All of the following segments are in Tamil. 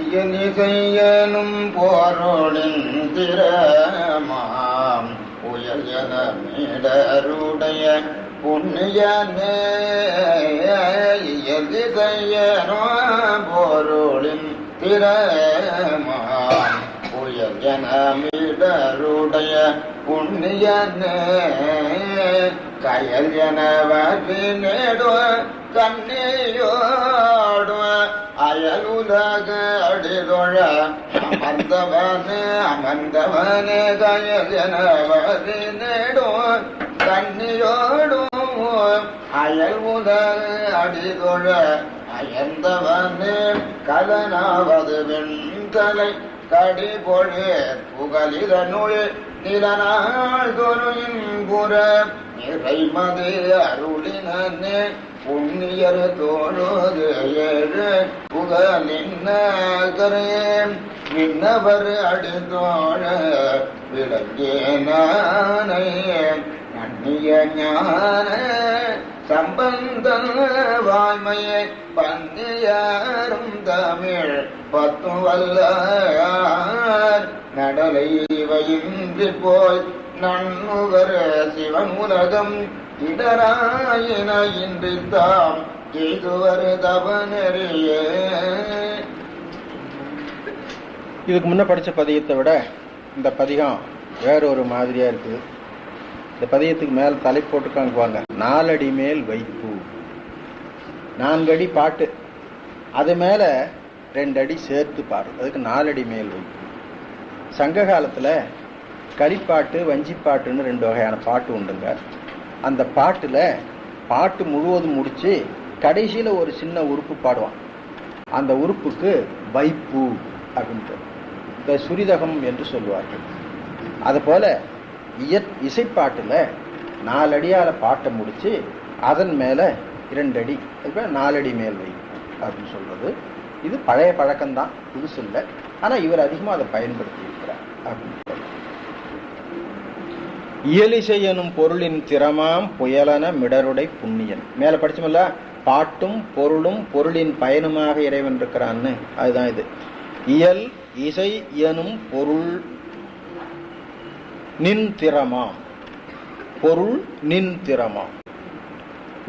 இயலிசையனும் போரோளின் திறமாம் புயல் என மீடருடைய புண்ணியனே. இயலிசையனும் போரோளின் திறமாம் புயல் என மீடருடைய புண்ணியனே. கயல் என வரினேடோ கண்ணியோடு அயலுலக அடிதொழ அமர்ந்தவனே கயல் என வரினேடும் கண்ணியோடும் அயல் உலக அடிதொழ அயர்ந்தவனே. கலனாவது வெண்தலை கடிபொழு புகலிதனுள் நிலநாள் தொழும்புற நிறைமது அருளினே. புண்ணியர் தோழுது ஏழு புகலின் நகரே விண்ணவர் அடிதோழ விளங்கினானே. நன்னிய ஞான சம்பந்த வாய்மையை பந்தியாரும் தமிழ் பத்து வல்லார் நடலை இவையின்றி போய் நன்னுவர் சிவன் உலகம் இடராயின இன்றி தாம் எய்துவர் தவநெறிய. இதுக்கு முன்ன படிச்ச பதியத்தை விட இந்த பதிகம் வேறொரு மாதிரியா இருக்குது. இந்த பதியத்துக்கு மேல தலை போட்டுக்காங்க பாங்க, 4 அடி மேல் வைப்பு. 4 அடி பாட்டு, அது மேல 2 அடி சேர்த்து பாடு, அதுக்கு 4 அடி மேல் வைப்பு. சங்க காலத்துல கலிப்பாட்டு வஞ்சிப்பாட்டுன்னு 2 வகையான பாட்டு உண்டுங்க. அந்த பாட்டுல பாட்டு முழுவதும் முடிச்சு கடைசியில ஒரு சின்ன உறுப்பு பாடுவான். அந்த உறுப்புக்கு வைப்பு அப்படின்ட்டு இந்த சுரிதகம் என்று சொல்லுவார்கள். அது போல இசைப்பாட்டுல 4 அடியால பாட்டை முடிச்சு அதன் மேல 2 அடி, அதுக்கு 4 அடி மேல் வைப்பு அப்படின்னு சொல்றது. இது பழைய பழக்கம்தான், புதுசு இல்லை. ஆனா இவர் அதிகமா அதை பயன்படுத்தி இருக்கிறார் அப்படின்னு சொல்ற. இயலிசை எனும் பொருளின் திறமாம் புயலன மிடருடை புண்ணியன். மேல படிச்சோம்ல, பாட்டும் பொருளும் பொருளின் பயனுமாக இறைவன் இருக்கிறான்னு, அதுதான் இது. இயல் இசை எனும் பொருள் நின் திறமாம், பொருள் நின் திறமாம்.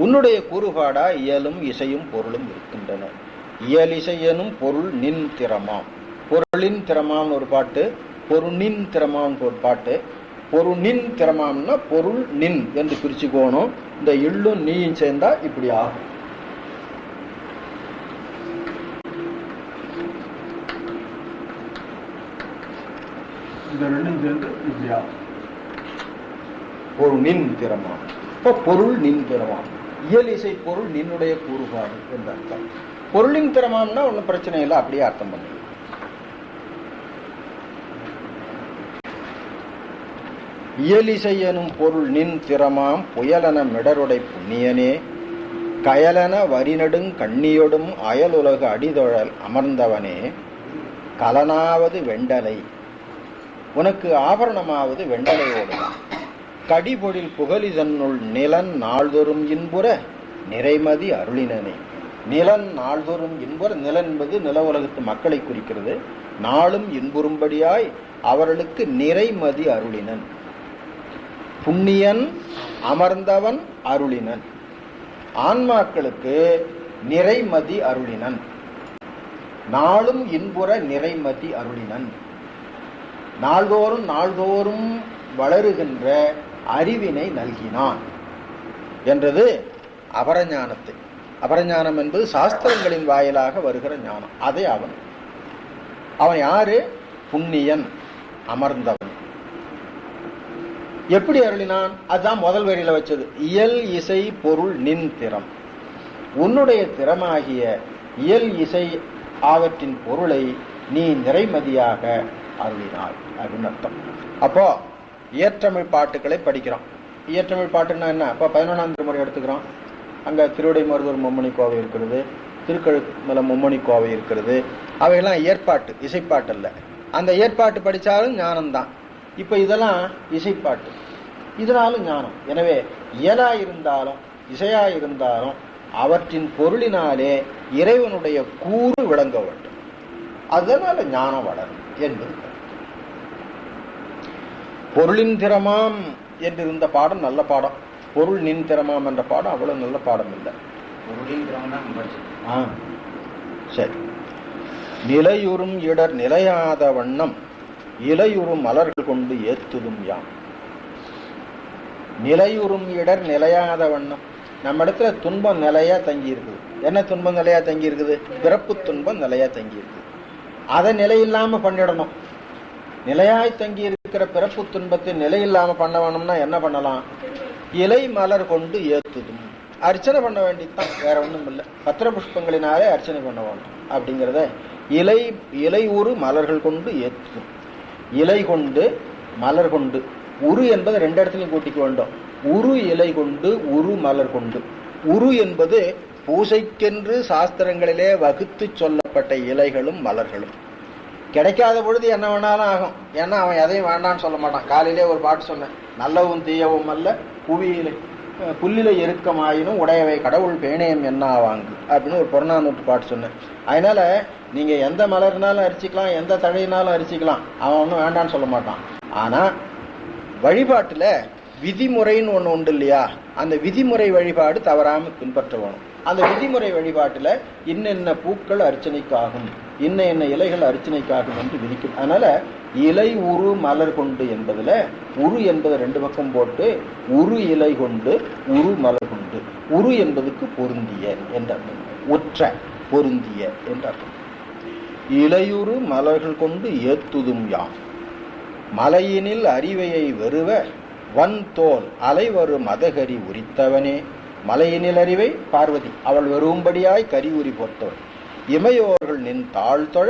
உன்னுடைய கூறுபாடா இயலும் இசையும் பொருளும் இருக்கின்றன. இயல் இசை எனும் பொருள் நின் திறமாம். பொருளின் திறமாம்னு ஒரு பாட்டு, பொருளின் திறமாம்னு ஒரு பாட்டு. பொருளின் திறமாம்னா பொருள் நின் என்று பிரிச்சுக்கோணும். இந்த இள்ளும் நீயும் சேர்ந்தா இப்படி ஆகும். இந்த ரெண்டும் சேர்ந்து இப்படி ஆகும். பொருள் நின் திறமாம். இப்போ பொருள் நின் திறமாம். இயல் இசை பொருள் நின்னுடைய கூறுபாடு என்ற அர்த்தம். பொருளின் திறமாம்னா ஒன்றும் பிரச்சனை இல்லை, அப்படியே அர்த்தம் பண்ணு. இயலிசை எனும் பொருள் நின் திறமாம் புயலன மிடருடை புண்ணியனே. கயலன வரிநடுங் கண்ணியொடும் அயலுலக அடிதொழல் அமர்ந்தவனே. கலனாவது வெண்டலை, உனக்கு ஆபரணமாவது வெண்டலையோடுதான். கடிபொழில் புகலிதன்னுள் நிலன் நாள்தோறும் இன்புற நிறைமதி அருளினனே. நிலன் நாள்தோறும் இன்புற, நிலன் என்பது நில உலகத்து மக்களை குறிக்கிறது. நாளும் இன்புறும்படியாய் அவர்களுக்கு நிறைமதி அருளினன். புண்ணியன் அமர்ந்தவன் அருளினன். ஆன்மாக்களுக்கு நிறைமதி அருளினன். நாளும் இன்புற நிறைமதி அருளினன். நாள்தோறும் நாள்தோறும் வளருகின்ற அறிவினை நல்கினான் என்றது அபரஞானத்தை. அபரஞானம் என்பது சாஸ்திரங்களின் வாயிலாக வருகிற ஞானம். அதே அவன் யாரு? புண்ணியன், அமர்ந்தவன். எப்படி அருளினான்? அதுதான் முதல் வரியில வச்சது. இயல் இசை பொருள் நின் திறம். உன்னுடைய திறமாகிய இயல் இசை ஆவற்றின் பொருளை நீ நிறைமதியாக அருளினாய் அப்படின்னு அர்த்தம். அப்போ இயற்றமிழ் பாட்டுக்களை படிக்கிறோம். இயற்றமிழ் பாட்டுன்னா என்ன? அப்போ 11ஆம் திருமுறை எடுத்துக்கிறோம். அங்க திருவிடைமருதூர் மும்மணி கோவை இருக்கிறது, திருக்கழுமல மும்மணி கோவை இருக்கிறது. அவையெல்லாம் ஏற்பாட்டு, இசைப்பாட்டு அல்ல. அந்த ஏற்பாட்டு படித்தாலும் ஞானம்தான். இப்போ இதெல்லாம் இசைப்பாட்டு, இதனாலும் ஞானம். எனவே இயலாயிருந்தாலும் இசையாயிருந்தாலும் அவற்றின் பொருளினாலே இறைவனுடைய கூறு விளங்க வேண்டும். அதனால ஞானம் வளரும் என்பது. பொருளின் திறமாம் என்று இருந்த பாடம் நல்ல பாடம். பொருள் நின் திறமாம் என்ற பாடம் அவ்வளவு நல்ல பாடம் இல்லை. சரி. நிலையுறும் இடர் நிலையாத வண்ணம் இலையுறும் மலர்கள் கொண்டு ஏத்துதும் யாம். நிலையுறும் இடர் நிலையாத வண்ணம். நம்ம இடத்துல துன்பம் நிலையா தங்கி இருக்குது. என்ன துன்பம் நிலையா தங்கி இருக்குது? பிறப்பு துன்பம் நிலையா தங்கி இருக்குது. அதை நிலையில்லாம பண்ணிடணும். நிலையாய் தங்கி இருக்கிற பிறப்பு துன்பத்தை நிலையில்லாம பண்ண வேணும்னா என்ன பண்ணலாம்? இலை மலர் கொண்டு ஏத்துதும். அர்ச்சனை பண்ண வேண்டியதுதான், வேற ஒண்ணும் இல்லை. பத்திர புஷ்பங்களினாலே அர்ச்சனை பண்ண வேண்டும் அப்படிங்கிறத இலை உரு மலர்கள் கொண்டு ஏத்துதும். இலை கொண்டு மலர் கொண்டு. உரு என்பது ரெண்டு இடத்துலையும் கூட்டிக்க வேண்டும். உரு இலை கொண்டு உரு மலர் கொண்டு. உரு என்பது பூசைக்கென்று சாஸ்திரங்களிலே வகுத்து சொல்லப்பட்ட இலைகளும் மலர்களும். கிடைக்காத பொழுது என்ன வேணாலும் ஆகும். ஏன்னா அவன் எதையும் வேண்டான்னு சொல்ல மாட்டான். காலையிலே ஒரு பாட்டு சொன்னேன், நல்லவும் தீயவும் அல்ல புவியிலே புல்லில எருக்கமாயினும் உடையவை கடவுள் பேணயம் என்ன ஆவாங்கு அப்படின்னு ஒரு புறநானூற்று பாட்டு சொன்னேன். அதனால நீங்க எந்த மலர்னாலும் அரிச்சிக்கலாம், எந்த தழையினாலும் அரிச்சிக்கலாம், அவன் ஒன்றும் வேண்டான்னு சொல்ல மாட்டான். ஆனா வழிபாட்டுல விதிமுறைன்னு ஒண்ணு உண்டு இல்லையா? அந்த விதிமுறை வழிபாடு தவறாம பின்பற்ற வேணும். அந்த விதிமுறை வழிபாட்டுல இன்னென்ன பூக்கள் அர்ச்சனைக்காகும், இன்ன இலைகள் அர்ச்சனைக்காகும் என்று விதிக்கும். அதனால இலை உரு மலர் கொண்டு என்பதுல உரு என்பது ரெண்டு பக்கம் போட்டு உரு இலை கொண்டு உரு மலர் கொண்டு. உரு என்பதுக்கு பொருந்திய என்ற அர்த்தம், ஒற்ற பொருந்திய என்ற அர்த்தம். இலையுறு மலர்கள் கொண்டு ஏத்துதும் யாம். மலையினில் அறிவையை வெறுவ வன் தோல் அலைவரு மதகரி உரித்தவனே. மலையினில் அறிவை பார்வதி, அவள் வெறும்படியாய் கரி உரி போர்த்தவள். இமையோர்கள் நின் தாழ்தொழ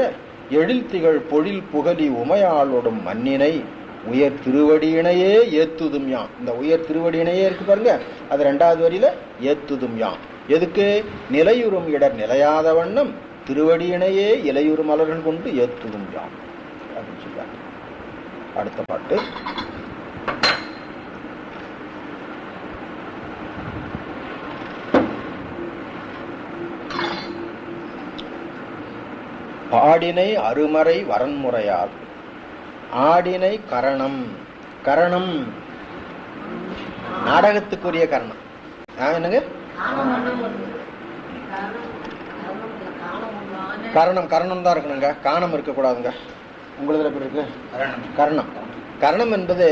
எழில் திகழ் பொழில் புகழி உமையாளோடும் மண்ணினை உயர் திருவடியினையே ஏத்துதும் யாம். இந்த உயர் திருவடியினையே இருக்கு பாருங்க, அது ரெண்டாவது வரியில ஏத்துதும் யாம். எதுக்கு? நிலையுறும் இடர் நிலையாத வண்ணம் திருவடியினையே இலையுறு மலர்கள் கொண்டு ஏத்துதும் யாம் அப்படின்னு சொல்றாங்க. அடுத்த பாட்டு. பாடினை அருமறை வரன்முறையால் ஆடினை கரணம். கரணம் நாடகத்துக்குரிய கரணம். என்னங்க கரணம்? கரணம் தான் இருக்கணுங்க, காணம் இருக்கக்கூடாதுங்க. உங்களதுல எப்படி இருக்கு? கரணம். கரணம் என்பது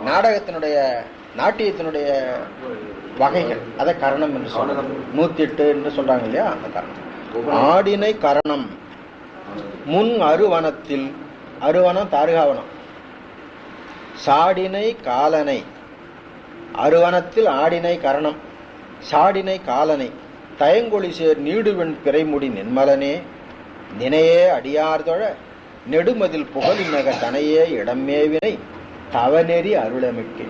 நாடகத்தினுடைய நாட்டியத்தினுடைய வகைகள். அதை கரணம் என்று சொல்றாங்க. 108 என்று சொல்றாங்க இல்லையா, அந்த கரணம். ஆடினை கரணம் முன் அருவனத்தில். அருவனம் தாருகாவனம். சாடினை காலனை. அருவனத்தில் ஆடினை கரணம். சாடினை காலனை தயங்கொழி சேர் நீடுவெண் பிறைமுடி நின்மலனே. நினையே அடியார்தொழ நெடுமதில் புகழினக தனையே இடமேவினை தவநெறி அருளமைக்கு.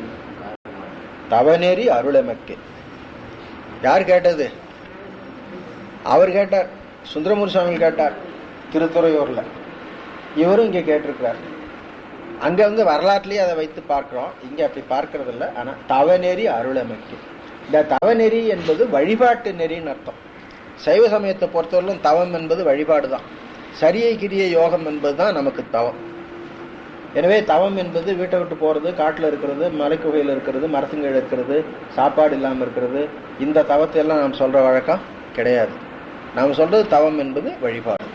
தவநெறி அருளமைக்கு. யார் கேட்டது? அவர் கேட்டார். சுந்தரமூர்த்தி சுவாமி கேட்டார் திருத்துறையூர்ல. இவரும் இங்க கேட்டிருக்கிறார். அங்க வந்து வரலாற்றுலயே அதை வைத்து பார்க்கிறோம், இங்க அப்படி பார்க்கறது இல்லை. ஆனா தவநெறி அருளமைக்கு. இந்த தவநெறி என்பது வழிபாட்டு நெறின்னு அர்த்தம். சைவ சமயத்தை பொறுத்தவரையிலும் தவம் என்பது வழிபாடு தான். சரியை கிரிய யோகம் என்பதுதான் நமக்கு தவம். எனவே தவம் என்பது வீட்டை விட்டு போறது, காட்டுல இருக்கிறது, மலைக்குகையில் இருக்கிறது, மரத்துங்கீழ இருக்கிறது, சாப்பாடு இல்லாம இருக்கிறது, இந்த தவத்தை எல்லாம் நாம் சொல்ற வழக்கம் கிடையாது. நாம் சொல்றது தவம் என்பது வழிபாடு.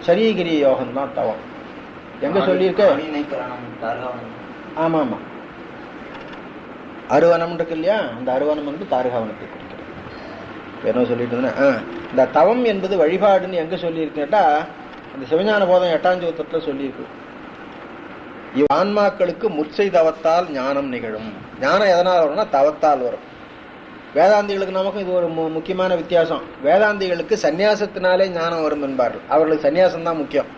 சரியகிரிய யோகம் தான் தவம். எங்க சொல்லியிருக்க? ஆமா ஆமா, அருவனம் இருக்கு இல்லையா, அந்த அருவனம் வந்து தாருகாவனத்தை குறிக்கிறது. என்ன சொல்லிட்டு இருந்தேன், இந்த தவம் என்பது வழிபாடுன்னு எங்க சொல்லியிருக்கேட்டா, அந்த சிவஞான போதம் 8ஆம் சூத்திரத்துல சொல்லியிருக்கு. இவ் ஆன்மாக்களுக்கு முற்சை தவத்தால் ஞானம் நிகழும். ஞானம் எதனால் வரும்னா தவத்தால் வரும். வேதாந்திகளுக்கு நமக்கும் இது ஒரு முக்கியமான வித்தியாசம். வேதாந்திகளுக்கு சன்னியாசத்தினாலே ஞானம் வரும் என்பார்கள். அவர்களுக்கு சன்னியாசம் தான் முக்கியம்.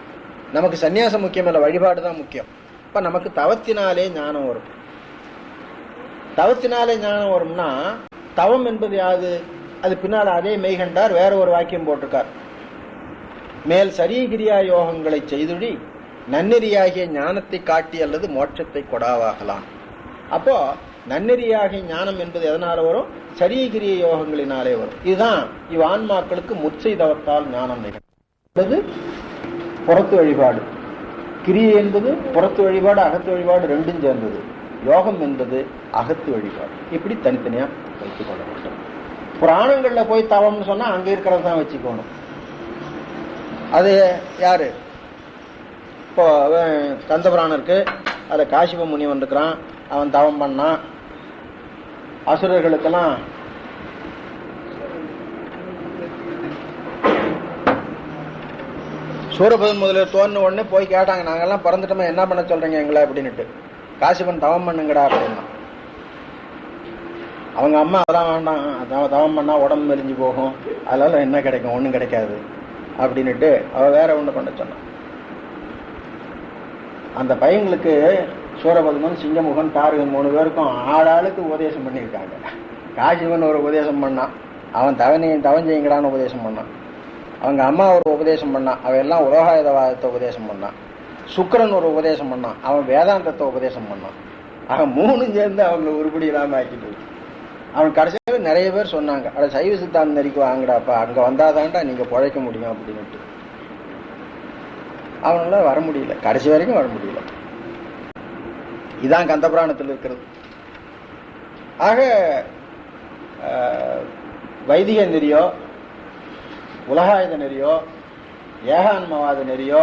நமக்கு சன்னியாசம் முக்கியம் இல்லை, வழிபாடு தான் முக்கியம். இப்ப நமக்கு தவத்தினாலே ஞானம் வரும். தவத்தினாலே ஞானம் வரும்னா தவம் என்பது யாது? அது பின்னால் அதே மெய்கண்டார் வேற ஒரு வாக்கியம் போட்டிருக்கார். மேல் சரியகிரியா யோகங்களை செய்துடி நன்னெறியாகிய ஞானத்தை காட்டி அல்லது மோட்சத்தை கொடாவாகலாம். அப்போ நன்னெறியாகிய ஞானம் என்பது எதனால வரும்? சரியகிரிய யோகங்களினாலே வரும். இதுதான் இவ் ஆன்மாக்களுக்கு முற்சை தவத்தால் ஞானம் நிகழ்ந்தது. புறத்து வழிபாடு. கிரியை என்பது புறத்து வழிபாடு, அகத்து வழிபாடு ரெண்டும் சேர்ந்தது. யோகம் என்பது அகத்து வழிபாடு. இப்படி தனித்தனியா வைத்துக் கொள்ள வேண்டும். புராணங்கள்ல போய் தவம்னு சொன்னா அங்க இருக்கிறத தான் வச்சுக்கணும். அது யாரு? இப்போ கந்த புராணம் இருக்கு, அதுல காசிப முனிவன் இருக்கிறான், அவன் தவம் பண்ணான். அசுரர்களுக்கெல்லாம் சூரபதன் முதலில் தோன்னு உடனே போய் கேட்டாங்க, நாங்கெல்லாம் பிறந்துட்டோமே, என்ன பண்ண சொல்றீங்க எங்களை அப்படின்னுட்டு. காசிபன் தவம் பண்ணுங்கடா அப்படின்னா. அவங்க அம்மா அதெல்லாம் வேண்டாம், தவம் பண்ணா உடம்பு மெலிஞ்சு போகும், அதனால என்ன கிடைக்கும், ஒன்றும் கிடைக்காது அப்படின்னுட்டு அவ வேற ஒன்று பண்ண சொன்னான். அந்த பையங்களுக்கு சூரபத்மன், சிங்கமுகன், தாரகன் 3 பேருக்கும் ஆளாளுக்கு உபதேசம் பண்ணியிருக்காங்க. காசிபன் ஒரு உபதேசம் பண்ணான், அவன் தவம் செய்யுங்கடான்னு உபதேசம் பண்ணான். அவங்க அம்மா ஒரு உபதேசம் பண்ணான், அவன் எல்லாம் உலோகாயுதவாதத்தை உபதேசம் பண்ணான். சுக்கிரன் ஒரு உபதேசம் பண்ணான், அவன் வேதாந்தத்தை உபதேசம் பண்ணான். அவன் 3 சேர்ந்து அவங்களை உருப்படி இல்லாமல் ஆக்கிட்டு. அவன் கடைசியில் நிறைய பேர் சொன்னாங்க, அட சைவ சித்தாந்த நெறிக்கு வாங்கடாப்பா, அங்கே வந்தாதான்டா நீங்கள் பிழைக்க முடியும் அப்படின்னுட்டு. அவனால வர முடியல, கடைசி வரைக்கும் வர முடியல. இதான் கந்தபுராணத்தில் இருக்கிறது. ஆக வைதிக நெறியோ, உலகாயுத நெறியோ, ஏகான்மவாத நெறியோ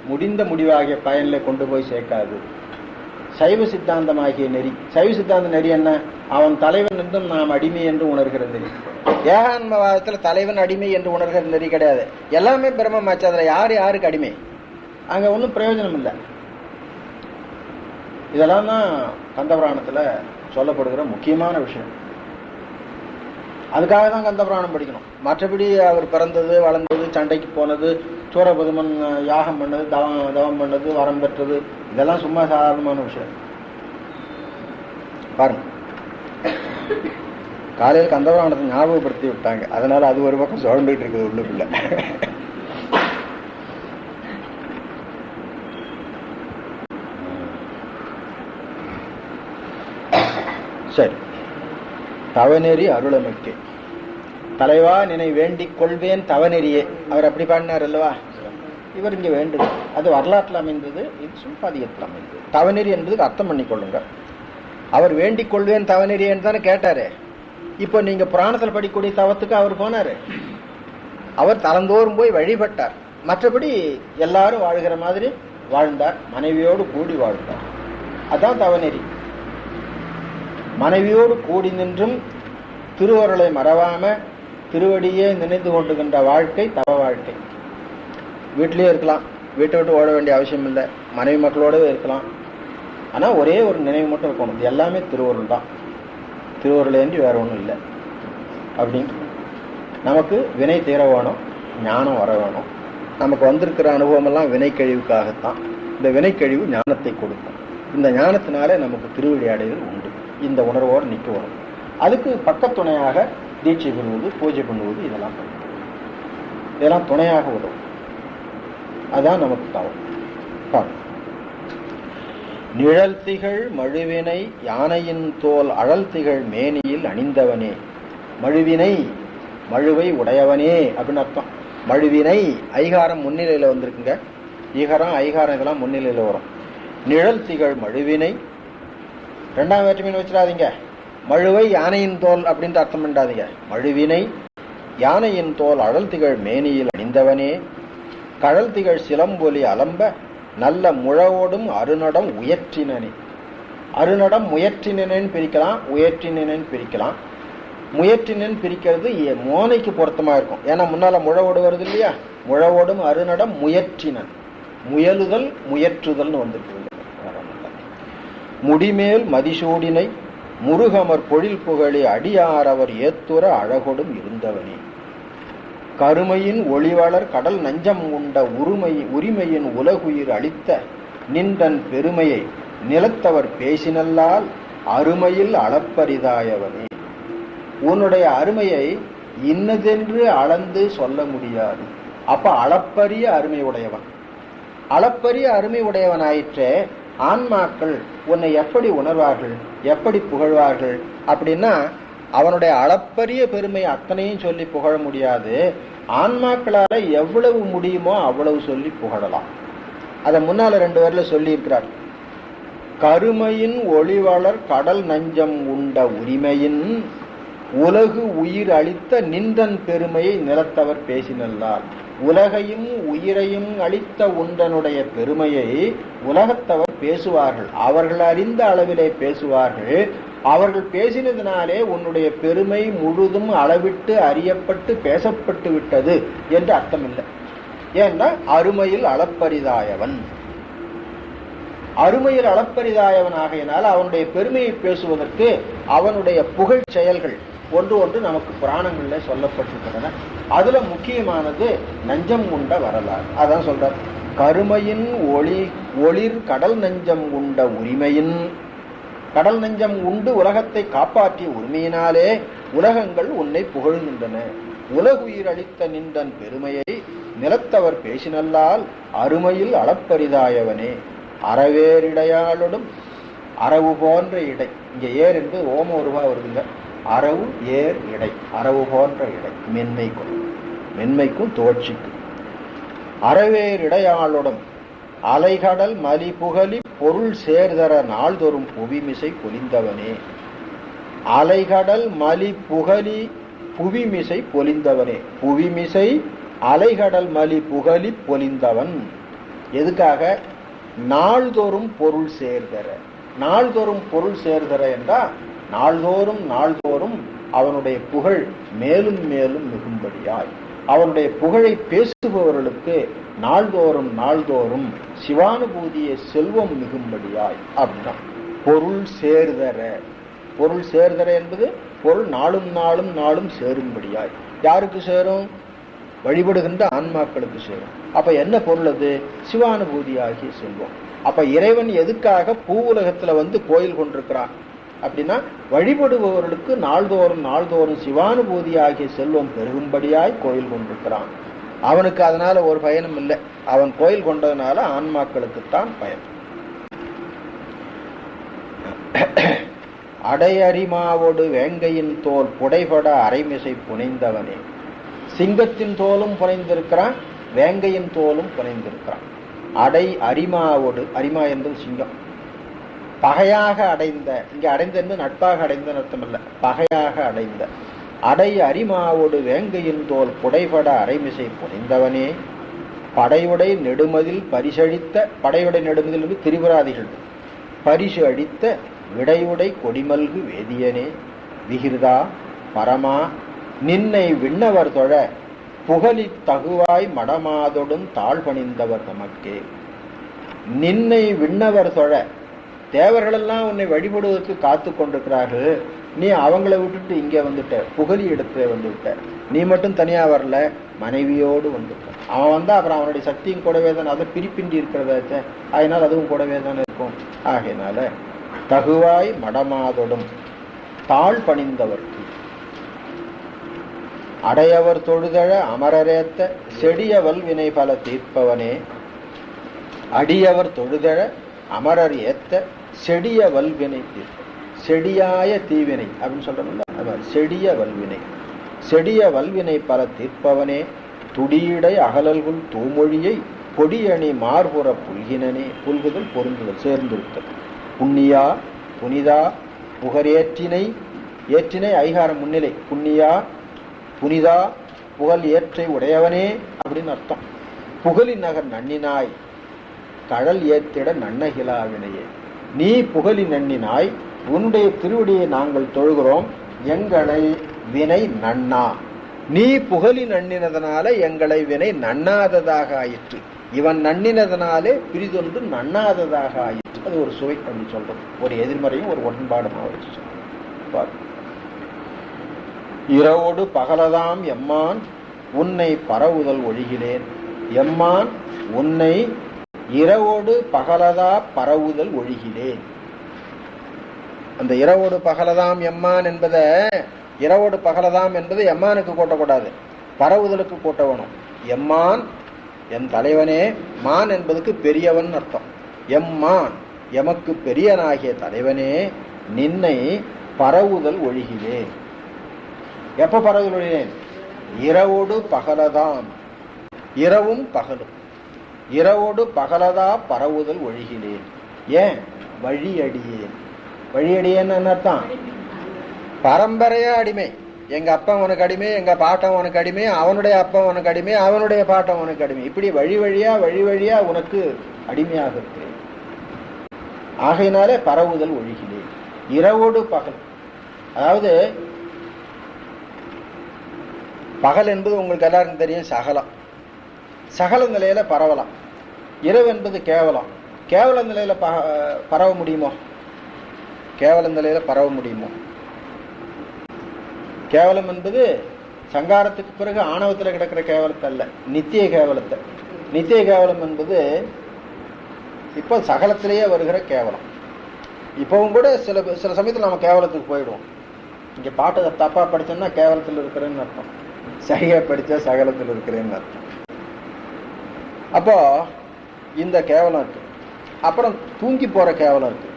முடிந்த முடிவாகிய பயனில் கொண்டு போய் சேர்க்காது. சைவ சித்தாந்தமாகிய நெறி, சைவ சித்தாந்த நெறி என்ன? அவன் தலைவன் என்றும் நாம் அடிமை என்று உணர்கிற நெறி. ஏகான்மவாதத்தில் தலைவன் அடிமை என்று உணர்கிற நெறி கிடையாது. எல்லாமே பிரம்மமாச்சு, அதில் யாருக்கு அடிமை? அங்கே ஒன்றும் பிரயோஜனம் இல்லை. இதெல்லாம் தான் கந்தபுராணத்தில் சொல்லப்படுகிற முக்கியமான விஷயம். அதுக்காக தான் கந்தபுராணம் படிக்கணும். மற்றபடி அவர் பிறந்தது, வளர்ந்தது, சண்டைக்கு போனது, சூரபதுமன் யாகம் பண்ணது, தவம் பண்ணது, வரம் பெற்றது, இதெல்லாம் சும்மா சாதாரணமான விஷயம். பாருங்க, காலையில் கந்தபுராணத்தை ஞாபகப்படுத்தி விட்டாங்க, அதனால அது ஒரு பக்கம் சுழந்துட்டு இருக்குது உள்ளுக்குள்ள. சரி, தவநெறி அருளமைக்கை. தலைவா நினை வேண்டிக் கொள்வேன் தவநெறியே, அவர் அப்படி பாடினார் அல்லவா. இவர் இங்க வேண்டுது, அது வரலாற்றில் அமைந்தது, இது சும்பாதியத்தில் அமைந்தது. தவநெறி என்பதுக்கு அர்த்தம் பண்ணி கொள்ளுங்க. அவர் வேண்டிக் கொள்வேன் தவநெறியன்னு தானே கேட்டாரு. இப்போ நீங்க புராணத்தில் படிக்கக்கூடிய தவத்துக்கு அவர் போனாரு. அவர் தலந்தோறும் போய் வழிபட்டார். மற்றபடி எல்லாரும் வாழ்கிற மாதிரி வாழ்ந்தார், மனைவியோடு கூடி வாழ்ந்தார். அதான் தவநெறி. மனைவியோடு கூடி நின்றும் திருவருளை மறவாம திருவடியே நினைந்து கொண்டுகின்ற வாழ்க்கை தவ வாழ்க்கை. வீட்டிலேயே இருக்கலாம், வீட்டை விட்டு ஓட வேண்டிய அவசியம் இல்லை, மனைவி மக்களோடவே இருக்கலாம். ஆனால் ஒரே ஒரு நினைவு மட்டும் இருக்கணும், இது எல்லாமே திருவருள் தான், திருவருளேன்றி வேற ஒன்றும் இல்லை அப்படின்ட்டு. நமக்கு வினை தீர வேணும், ஞானம் வர வேணும். நமக்கு வந்திருக்கிற அனுபவமெல்லாம் வினைக்கழிவுக்காகத்தான். இந்த வினைக்கழிவு ஞானத்தை கொடுக்கும். இந்த ஞானத்தினாலே நமக்கு திருவடி அடைதல் உண்டு. இந்த உணர்வோடு நிற்க வரும். அதுக்கு பக்கத்துணையாக தீட்சை பண்ணுவது, பூஜை பண்ணுவது, இதெல்லாம் பண்ணுவது, இதெல்லாம் துணையாக உதவும். அதான் நமக்கு தவம். நிழல் திகழ் மழுவினை யானையின் தோல் அழல் திகழ் மேனியில் அணிந்தவனே. மழுவினை, மழுவை உடையவனே அப்படின்னு அர்த்தம். மழுவினை ஐகாரம் முன்னிலையில் வந்திருக்குங்க. ஈகாரம் ஐகாரம் இதெல்லாம் முன்னிலையில் வரும். நிழல் திகழ் மழுவினை, 2ஆம் வேற்றுமைன்னு வச்சிடாதீங்க. மழுவை யானையின் தோல் அப்படின்ட்டு அர்த்தம் பண்ணாதீங்க. மழுவினை யானையின் தோல் அழல் திகழ் மேனியில் அணிந்தவனே. கழல் திகழ் சிலம்பொலி அலம்ப நல்ல முழவோடும் அருநடம் உயர்ற்றினனே. அருநடம் முயற்றினேன்னு பிரிக்கலாம், உயர்ற்றினேன்னு பிரிக்கலாம். முயற்றினேன்னு பிரிக்கிறது மோனைக்கு பொருத்தமா இருக்கும். ஏன்னா முன்னால முழவோடு வருது இல்லையா. முழவோடும் அருநடம் முயற்றினன், முயலுதல் முயற்றுதல்னு வந்திருக்கு. முடிமேல் மதிசூடினை முருகமர் பொழில் புகழி அடியாரவர் ஏத்துற அழகொடும் இருந்தவனே. கருமையின் ஒளிவளர் கடல் நஞ்சம் உண்ட உரிமையின் உலகுயிர் அளித்த நின்றன் பெருமையை நிலத்தவர் பேசினல்லால் அருமையில் அளப்பரிதாயவனே. உன்னுடைய அருமையை இன்னதென்று அளந்து சொல்ல முடியாது. அப்ப அளப்பரிய அருமை உடையவன், அளப்பரிய அருமை உடையவன் ஆயிற்றே. ஆன்மாக்கள் உன்னை எப்படி உணர்வார்கள், எப்படி புகழ்வார்கள் அப்படின்னா, அவனுடைய அளப்பரிய பெருமை அத்தனையும் சொல்லி புகழ முடியாது. ஆன்மாக்களால எவ்வளவு முடியுமோ அவ்வளவு சொல்லி புகழலாம். அதை முன்னால 2 வரையில சொல்லி இருக்கிறார். கருமையின் ஒளிவளர் கடல் நஞ்சம் உண்ட உரிமையின் உலகு உயிர் அளித்த நின்றன் பெருமையை நிலத்தவர் பேசினல்லார். உலகையும் உயிரையும் அளித்த உண்டனுடைய பெருமையை உலகத்தவர் பேசுவார்கள். அவர்கள் அறிந்த அளவிலே பேசுவார்கள். அவர்கள் பேசினதினாலே உன்னுடைய பெருமை முழுதும் அளவிட்டு அறியப்பட்டு பேசப்பட்டு விட்டது என்று அர்த்தம் இல்லை. ஏன்னா அருமையில் அளப்பரிதாயவன், அருமையில் அளப்பரிதாயவன் ஆகையினால் அவனுடைய பெருமையை பேசுவதற்கு அவனுடைய புகழ் செயல்கள் ஒன்று ஒன்று நமக்கு புராணங்கள்ல சொல்லப்பட்டிருக்கின்றன. அதுல முக்கியமானது நஞ்சம் உண்ட வரலாறு. அதான் சொல்றார், கருமையின் ஒளிர் கடல் நஞ்சம் உண்ட உரிமையின், கடல் நஞ்சம் உண்டு உலகத்தை காப்பாற்றிய உரிமையினாலே உலகங்கள் உன்னை புகழ்கின்றன. உலகுயிர் அளித்த நின்றன் பெருமையை நிலத்தவர் பேசினல்லால் அருமையில் அளப்பரிதாயவனே. அறவேரிடையாளோடும் அரவு போன்ற இடை, இங்க ஏர் என்று ஓம உருவா வருதுங்க. அரவு ஏர் இடை, அரவு போன்ற இடை, மென்மைக்கும் தோட்சிக்கும். அறவேரிடையாளோடும் அலைகடல் மலி புகழி பொருள் சேர்தர நாள்தோறும் புவிமிசை பொலிந்தவனே. அலைகடல் மலி புகழி புவிமிசை பொலிந்தவனே. புவிமிசை அலைகடல் மலி புகழி பொலிந்தவன். எதுக்காக? நாள்தோறும் பொருள் சேர்தர. நாள்தோறும் பொருள் சேர்தர என்றால் நாள்தோறும் அவனுடைய புகழ் மேலும் மேலும் மிகும்படியாய், அவனுடைய புகழை பேசுபவர்களுக்கு நாள்தோறும் சிவானுபூதிய செல்வம் மிகும்படியாய். அப்படின்னா பொருள் சேர்தர. பொருள் சேர்தர என்பது பொருள் நாளும் சேரும்படியாய். யாருக்கு சேரும்? வழிபடுகின்ற ஆன்மாக்களுக்கு சேரும். அப்ப என்ன பொருள் அது? சிவானுபூதி ஆகிய செல்வம். அப்ப இறைவன் எதுக்காக பூவுலகத்துல கோயில் கொண்டிருக்கிறான் அப்படின்னா, வழிபடுபவர்களுக்கு நாள்தோறும் சிவானுபூதி ஆகிய செல்வம் பெருகும்படியாய் கோயில் கொண்டிருக்கிறான். அவனுக்கு அதனால ஒரு பயனும் இல்லை. அவன் கோயில் கொண்டதுனால ஆன்மாக்களுக்குத்தான் பயன். அடையறிமாவோடு வேங்கையின் தோல் புடைபட அரைமிசை புனைந்தவனே. சிங்கத்தின் தோலும் புனைந்திருக்கிறான், வேங்கையின் தோலும் புனைந்திருக்கிறான். அடை அரிமாவோடு, அரிமா என்பது சிங்கம். பகையாக அடைந்த, இங்க அடைந்த என்பது நட்பாக அடைந்த அர்த்தம் அல்ல, பகையாக அடைந்த. அடை அரிமாவோடு வேங்கையின் தோல் புடைபட அரைமிசை புனைந்தவனே. படையுடை நெடுமதில் பரிசழித்த, படையுடை நெடுமதில் என்று திரிபுராதிகள், பரிசு அடித்த விடையுடை கொடிமல்கு வேதியனே. விகிருதா பரமா நின்னை விண்ணவர் தொழ புகழி தகுவாய் மடமாதொடும் தாழ் பணிந்தவர் நமக்கே. நின்னை விண்ணவர் தொழ, தேவர்களெல்லாம் உன்னை வழிபடுவதற்கு காத்து கொண்டிருக்கிறார்கள். நீ அவங்கள விட்டுட்டு இங்க வந்துட்ட, புகழி இடத்துல வந்துவிட்ட. நீ மட்டும் தனியா வரல, மனைவியோடு வந்துட்ட. அவன் வந்தா அப்புறம் அவனுடைய சக்தியும் கூடவே தானே, அதை பிரிப்பின்றி இருக்கிறதாச்ச, அதனால அதுவும் கூடவே தானே இருக்கும். ஆகையினால தகுவாய் மடமாதொடும் தாழ் பணிந்தவர்க்கு. அடையவர் தொழுதழ அமரரேத்த செடிய வல்வினை பல தீர்ப்பவனே. அடியவர் தொழுதழ அமரர் ஏத்த செடிய வல்வினை தீர்ப்ப. செடியாய தீவினை அப்படின்னு சொல்றோம்ல, அது செடிய வல்வினை. செடிய வல்வினை பல தீர்ப்பவனே. துடியடை அகலல்குள் தூமொழியை பொடியணி மார்புற புல்கினனே. புல்குதல் பொருந்துதல் சேர்ந்திருத்தல். புண்ணியா புனிதா புகரேற்றினை, ஏற்றினை ஐகாரம் முன்னிலை. புண்ணியா புனிதா புகழ் ஏற்றை உடையவனே அப்படின்னு அர்த்தம். புகழி நகர் நன்னினாய் கடல் ஏற்றிட நன்னகிலாவினையே. நீ புகழி நன்னினாய், உன்னுடைய திருவடியை நாங்கள் தொழுகிறோம், எங்களை வினை நன்னா. நீ புகழி நன்னினதனால எங்களை வினை நன்னாததாக ஆயிற்று. இவன் நன்னினதனாலே பிரிதொன்று நன்னாததாக ஆயிற்று. அது ஒரு சுவை பண்ணி சொல்றது, ஒரு எதிர்மறையும் ஒரு உடன்பாடுமா வச்சு சொல்ற. இரவோடு பகலதாம் எம்மான் உன்னை பரவுதல் ஒழிகிறேன். எம்மான் உன்னை இரவோடு பகலதா பரவுதல் ஒழிகிறேன். அந்த இரவோடு பகலதாம் எம்மான் என்பத, இரவோடு பகலதாம் என்பது எம்மானுக்கு கூட்டக்கூடாது, பரவுதலுக்கு கூட்டவனும். எம்மான் என் தலைவனே. மான் என்பதுக்கு பெரியவன் அர்த்தம். எம்மான் எமக்கு பெரியனாகிய தலைவனே, நின்னை பரவுதல் ஒழிகிறேன். எப்ப பரவுதல் ஒழிகிறேன்? இரவோடு பகலதான், இரவும் பகலும். இரவோடு பகலதா பரவுதல் ஒழிகிறேன். ஏன்? வழியடியேன். வழியடியேன்னு என்ன அர்த்தம்? பரம்பரையா அடிமை. எங்க அப்பா உனக்கு அடிமை, எங்க பாட்டம் உனக்கு அடிமை, அவனுடைய அப்பா உனக்கு அடிமை, அவனுடைய பாட்டம் உனக்கு அடிமை. இப்படி வழி வழியா உனக்கு அடிமையாக இருக்கிறேன். ஆகையினாலே பரவுதல் ஒழிகிறேன். இரவோடு பகல், அதாவது பகல் என்பது உங்களுக்கு எல்லாருக்கும் தெரியும், சகலம். சகல நிலையில பரவலாம். இரவு என்பது கேவலம். கேவல நிலையில பரவ முடியுமோ? கேவல நிலையில பரவ முடியுமோ? கேவலம் என்பது சங்காரத்துக்கு பிறகு ஆணவத்தில் கிடக்கிற கேவலத்தை அல்ல, நித்திய கேவலத்தை. நித்திய கேவலம் என்பது இப்போ சகலத்திலேயே வருகிற கேவலம். இப்பவும் கூட சில சமயத்தில் நம்ம கேவலத்துக்கு போயிடுவோம். இங்க பாட்டு தப்பா படிச்சோம்னா கேவலத்தில் இருக்கிறேன்னு அர்த்தம், சரியா படிச்சா சகலத்தில் இருக்கிறேன்னு அர்த்தம். அப்போ இந்த கேவலம் இருக்கு. அப்புறம் தூங்கி போற கேவலம் இருக்கு.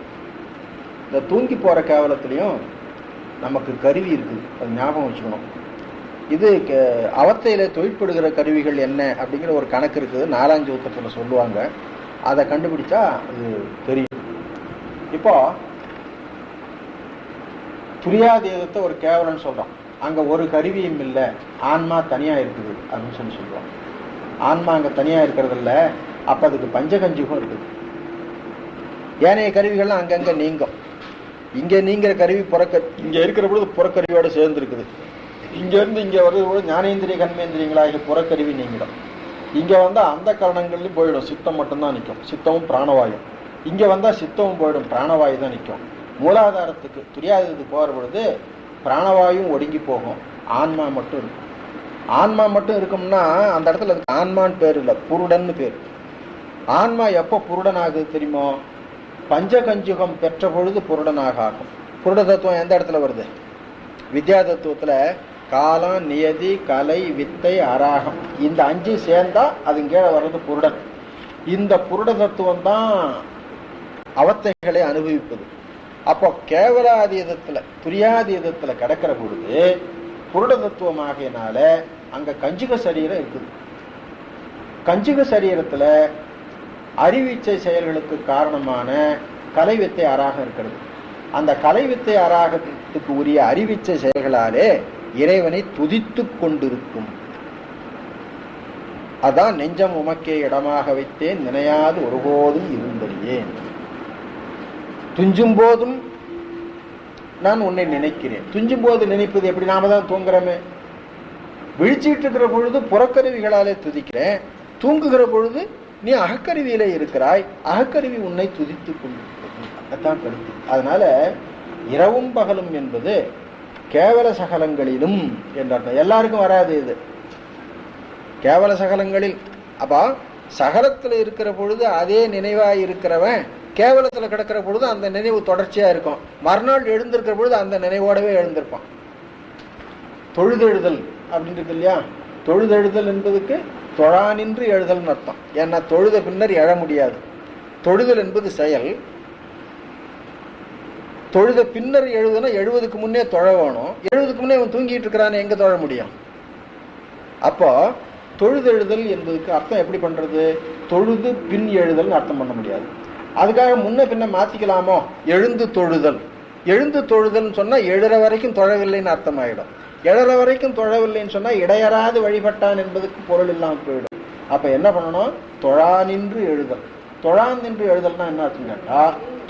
இந்த தூங்கி போற கேவலத்திலையும் நமக்கு கருவி இருக்குது, அது ஞாபகம் வச்சுக்கணும். இது அவத்தையில தொழிற்படுகிற கருவிகள் என்ன அப்படிங்கிற ஒரு கணக்கு இருக்குது, 4ஆம் சூத்திரத்தில் சொல்லுவாங்க. அதை கண்டுபிடிச்சா அது தெரியும். இப்போ துரியாதீதத்தை ஒரு கேவலம்னு சொல்றோம். அங்க ஒரு கருவியும் இல்லை, ஆன்மா தனியா இருக்குது அப்படின்னு சொல்லி சொல்லுவாங்க. ஆன்மா அங்க தனியா இருக்கிறது இல்லை, அப்ப அதுக்கு பஞ்சகஞ்சுகம் இருக்குது. ஏனைய கருவிகள்லாம் அங்கங்க நீங்கும். இங்க நீங்கிற கருவி இங்க இருக்கிற பொழுது புறக்கருவியோட சேர்ந்து இருக்குது. இங்க இருந்து இங்க வரும்போது ஞானேந்திரிய கண்மேந்திரியங்களாகிய புறக்கருவி நீங்கிடும். இங்க வந்தா அந்த கரணங்கள்லயும் போயிடும், சித்தம் மட்டும்தான் நிற்கும், சித்தமும் பிராணவாயும். இங்க வந்தா சித்தமும் போயிடும், பிராணவாயு தான் நிற்கும். மூலாதாரத்துக்கு துரியாதத்துக்கு போகிற பொழுது பிராணவாயும் ஒடுங்கி போகும், ஆன்மா மட்டும் இருக்கும். ஆன்மா மட்டும் இருக்கும்னா அந்த இடத்துல அதுக்கு ஆன்மான்னு பேர் இல்லை, புருடன்னு பேர். ஆன்மா எப்போ புருடன் ஆகுது தெரியுமோ? பஞ்சகஞ்சுகம் பெற்ற பொழுது புருடனாக ஆகும். புருட தத்துவம் எந்த இடத்துல வருது? வித்யா தத்துவத்துல காலம், நியதி, கலை, வித்தை, அராகம், இந்த 5 சேர்ந்தா அது கீழே வர்றது புருடன். இந்த புருட தத்துவம் தான் அவத்தைகளை அனுபவிப்பது. அப்போ கேவலாதீதத்துல துரியாதீதத்துல கிடக்கிற பொழுது புருட தத்துவம் ஆகையினால அங்க கஞ்சுக சரீரம் இருக்குது. கஞ்சுக சரீரத்துல அறிவிச்சை செயல்களுக்கு காரணமான கலை வித்தை அராகம் இருக்கிறது. அந்த கலை வித்தை அராகத்துக்கு உரிய அறிவிச்சை செயல்களாலே இறைவனை துதித்து கொண்டிருக்கும். அதான் நெஞ்சம் உமக்கே இடமாக வைத்தேன் நினையாது ஒருபோதும் இருந்தறியேன். துஞ்சும் போதும் நான் உன்னை நினைக்கிறேன். துஞ்சும் போது நினைப்பது எப்படி? நாம தான் தூங்குறோமே. விழிச்சிட்டு இருக்கிற பொழுது புறக்கருவிகளாலே துதிக்கிறேன், தூங்குகிற பொழுது நீ அகக்கருவியிலே இருக்கிறாய், அகக்கருவி உன்னை துதித்து கொண்டிருக்கிறது. அதான் கருத்து. அதனால இரவும் பகலும் என்பது கேவல சகலங்களிலும் என்றார். எல்லாருக்கும் வராது இது கேவல சகலங்களில். அப்பா சகலத்துல இருக்கிற பொழுது அதே நினைவாய் இருக்கிறவன் கேவலத்துல கிடக்கிற பொழுது அந்த நினைவு தொடர்ச்சியா இருக்கும். மறுநாள் எழுந்திருக்கிற பொழுது அந்த நினைவோடவே எழுந்திருப்பான். தொழுதெழுதல் அப்படின்னு இருக்கு இல்லையா? தொழுதெழுதல் என்பதுக்கு தொழானின்று எழுதல்னு அர்த்தம். ஏன்னா தொழுத பின்னர் எழ முடியாது. தொழுதல் என்பது செயல். தொழுத பின்னர் எழுதுனா எழுவதுக்கு முன்னே தொழ வேணும். எழுவதுக்கு முன்னே அவன் தூங்கிட்டு இருக்கிறான்னு எங்க தொழ முடியும்? அப்போ தொழுதெழுதல் என்பதுக்கு அர்த்தம் எப்படி பண்றது? தொழுது பின் எழுதல்னு அர்த்தம் பண்ண முடியாது. அதுக்காக முன்ன பின்ன மாத்திக்கலாமோ? எழுந்து தொழுதல். எழுந்து தொழுதல்னு சொன்னா எழுற வரைக்கும் தொழவில்லைன்னு அர்த்தம் ஆயிடும். எழற வரைக்கும் தொழவில்லைன்னு சொன்னா இடையறாது வழிபட்டான் என்பதுக்கு பொருள் இல்லாமல் போயிடும். அப்ப என்ன பண்ணணும்? தொழா நின்று எழுதல். தொழா நின்று எழுதல்னா என்ன அர்த்தம் கேட்டா,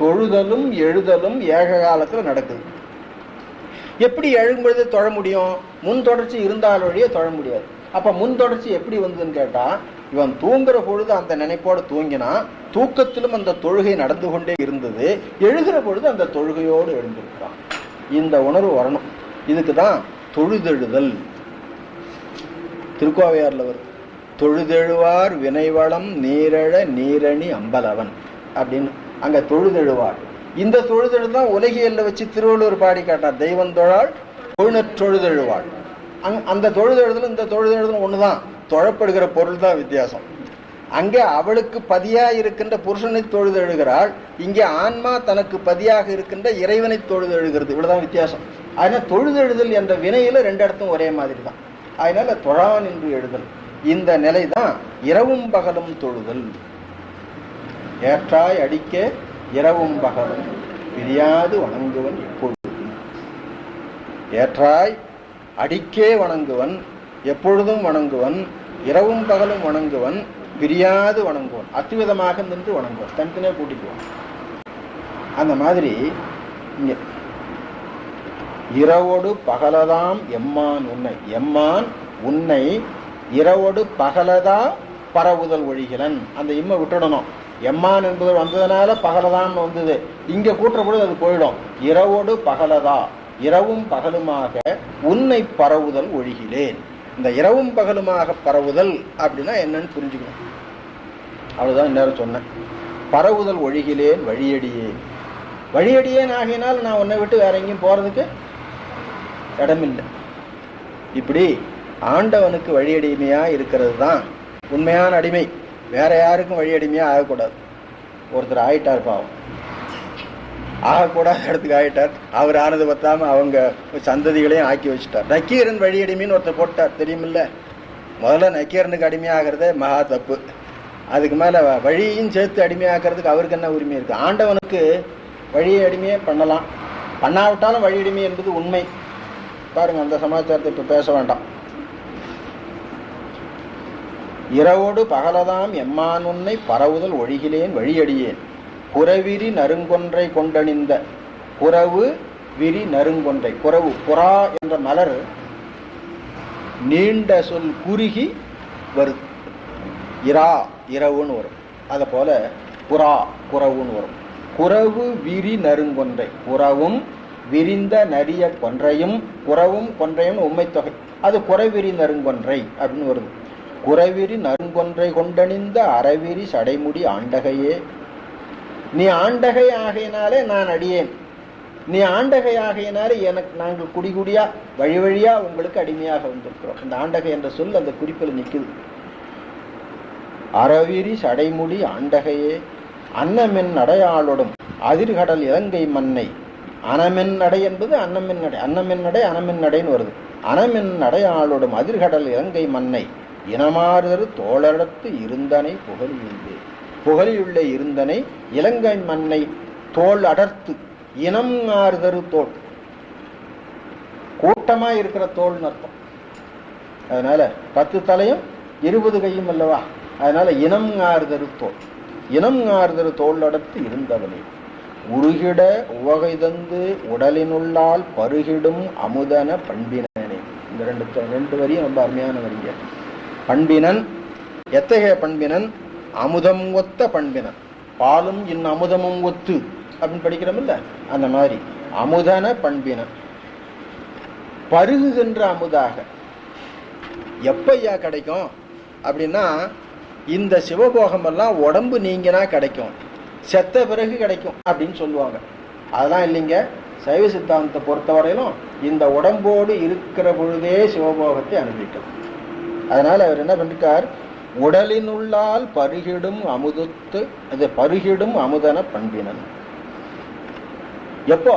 தொழுதலும் எழுதலும் ஏக காலத்துல நடக்குது. எப்படி எழும்பொழுது தொழ முடியும்? முன் தொடர்ச்சி இருந்தால் வழியே தொழ முடியாது. அப்ப முன் தொடர்ச்சி எப்படி வந்ததுன்னு கேட்டா, இவன் தூங்குற பொழுது அந்த நினைப்போடு தூங்கினா, தூக்கத்திலும் அந்த தொழுகை நடந்து கொண்டே இருந்தது, எழுகிற பொழுது அந்த தொழுகையோடு எழுந்திருக்கிறான். இந்த உணர்வு வரணும். இதுக்குதான் தொழுதெழுதல். திருக்கோவையார்ல வருது, தொழுதெழுவார் வினைவளம் நீரழ நீரணி அம்பலவன் அப்படின்னு. அங்க தொழுதெழுவார். இந்த தொழுதெழு தான் உலகியல்ல வச்சு திருவள்ளுவர் பாடி காட்டார். தெய்வம் தொழாள் தொழுநற்றொழுதெழுவாள். அந்த தொழுதெழுதலும் இந்த தொழுதெழுதலும் ஒண்ணுதான். தொழப்படுகிற பொருள் தான் வித்தியாசம். அங்கே அவளுக்கு பதியா இருக்கின்ற புருஷனை தொழுதெழுகிறாள், இங்கே ஆன்மா தனக்கு பதியாக இருக்கின்ற இறைவனை தொழுதெழுகிறது. இவ்வளவுதான் வித்தியாசம். அதனால தொழுதெழுதல் என்ற வினையில ரெண்டு இடத்தும் ஒரே மாதிரி தான். அதனால தொழான் என்று எழுதல். இந்த நிலை தான் இரவும் பகலும் தொழுதல். ஏற்றாய் அடிக்க இரவும் பகலும் பிரியாது வணங்குவன் எப்பொழுதும். ஏற்றாய் அடிக்கே வணங்குவன், எப்பொழுதும் வணங்குவன், இரவும் பகலும் வணங்குவன், பிரியாது வணங்குவன், அத்துவிதமாக நின்று வணங்குவன், தனித்தனே கூட்டிக்குவான். அந்த மாதிரி இங்க இரவோடு பகலதாம் எம்மான் உன்னை, எம்மான் உன்னை இரவோடு பகலதா பரவுதல் ஒழிகிறன். அந்த இம்மை விட்டுடணும். எம்மான் என்பது வந்ததுனால பகலதான் வந்தது. இங்க கூட்டுற பொழுது அது போயிடும். இரவோடு பகலதா, இரவும் பகலுமாக உன்னை பரவுதல் ஒழிகிறேன். இந்த இரவும் பகலுமாக பரவுதல் அப்படின்னா என்னன்னு புரிஞ்சுக்கணும். அவ்வளவுதான் இந்நேரம் சொன்னேன். பரவுதல் ஒழிகிறேன் வழியடியேன். வழியடியேன் ஆகினால் நான் உன்னை விட்டு வேற எங்கேயும் போறதுக்கு இடமில்லை. இப்படி ஆண்டவனுக்கு வழியடிமையா இருக்கிறது தான் உண்மையான அடிமை. வேற யாருக்கும் வழியடிமையா ஆகக்கூடாது. ஒருத்தர் ஆயிட்டார், பாவம், ஆகக்கூடாத இடத்துக்கு ஆயிட்டார். அவர் ஆனது பத்தாம அவங்க சந்ததிகளையும் ஆக்கி வச்சுட்டார். நக்கீரன் வழியடிமைன்னு ஒருத்தர் போட்டார், தெரியுமில்ல? முதல்ல நக்கீரனுக்கு அடிமையாகிறதே மகா தப்பு. அதுக்கு மேல வழியையும் சேர்த்து அடிமையாக்குறதுக்கு அவருக்கு என்ன உரிமை இருக்கு? ஆண்டவனுக்கு வழியை அடிமையே பண்ணலாம், பண்ணாவிட்டாலும் வழி அடிமை என்பது உண்மை. பாருங்க, அந்த சமாச்சாரத்தை இப்ப பேச வேண்டாம். இரவோடு பகலதாம் எம்மான் உன்னை பரவுதல் ஒழிகிலேன் வழியடியேன். புறவிரி நறுங்கொன்றை கொண்டணிந்த, புறவு விரி நறுங்கொன்றை, புறவு புறா என்ற மலர் நீண்ட சொல் குறுகி வருது. இரா இரவுன்னு வரும். அத போல புறா குறவுன்னு வரும். குறவு விரி நறுங்கொன்றை, புறவும் விரிந்த நரிய கொன்றையும், புறவும் கொன்றையும் உண்மை தொகை, அது குறைவிரி நறுங்கொன்றை அப்படின்னு வருது. குறைவிரி நறுங்கொன்றை கொண்டணிந்த அறவிரி சடைமுடி ஆண்டகையே. நீ ஆண்டகை ஆகையினாலே நான் அடியேன், நீ ஆண்டகை ஆகையினாலே எனக்கு நாங்கள் குடிகுடியா வழி வழியா உங்களுக்கு அடிமையாக வந்திருக்கிறோம். இந்த ஆண்டகை என்ற சொல் அந்த குறிப்பில் நிற்குது. அறவிரி சடைமுடி ஆண்டகையே. அன்னமென் நடையாளோடும் அதிர்கடல் இலங்கை மண்ணை. அனமென் நடை என்பது அன்னமென் நடை, அன்னமென் நடை அனமென் நடைன்னு வருது. அனமென் நடையாளோடும் அதிர்கடல் இலங்கை மண்ணை இனமாறுதரு தோளடத்து இருந்தனை புகழியுள்ளே. புகழியுள்ளே இருந்தனை இலங்கை மண்ணை தோல் அடர்த்து, இனம் ஆறுதரு தோல், கூட்டமா இருக்கிற தோல்னு அர்த்தம். அதனால 10 தலையும் 20 கையும் அல்லவா? அதனால இனம் ஆறுதரு தோல், இனம் ஆறுதரு தோல் அடர்த்து இருந்தவனே. உருகிட உவகை தந்து உடலினுள்ளால் பருகிடும் அமுதன பண்பினனே. இந்த ரெண்டு வரியும் ரொம்ப அருமையான வரிங்க. பண்பினன், எத்தகைய பண்பினன்? அமுதம் ஒத்த பண்பினன். பாலும் இன் அமுதமும் ஒத்து அப்படின்னு படிக்கிறோம்ல, அந்த மாதிரி அமுதன பண்பினன். பருகுகின்ற அமுதாக. எப்பையா கிடைக்கும் அப்படின்னா, இந்த சிவபோகம் எல்லாம் உடம்பு நீங்கினா கிடைக்கும், செத்த பிறகு கிடைக்கும் அப்படின்னு சொல்லுவாங்க. அதெல்லாம் இல்லைங்க. சைவ சித்தாந்தத்தை பொறுத்தவரையிலும் இந்த உடம்போடு இருக்கிற பொழுதே சிவபோகத்தை அனுபவிக்கலாம். அதனால அவர் என்ன பண்ணிருக்கார்? உடலினுள்ளால் பருகிடும் அமுதத்து, அது பருகிடும் அமுதன பண்பினன். எப்போ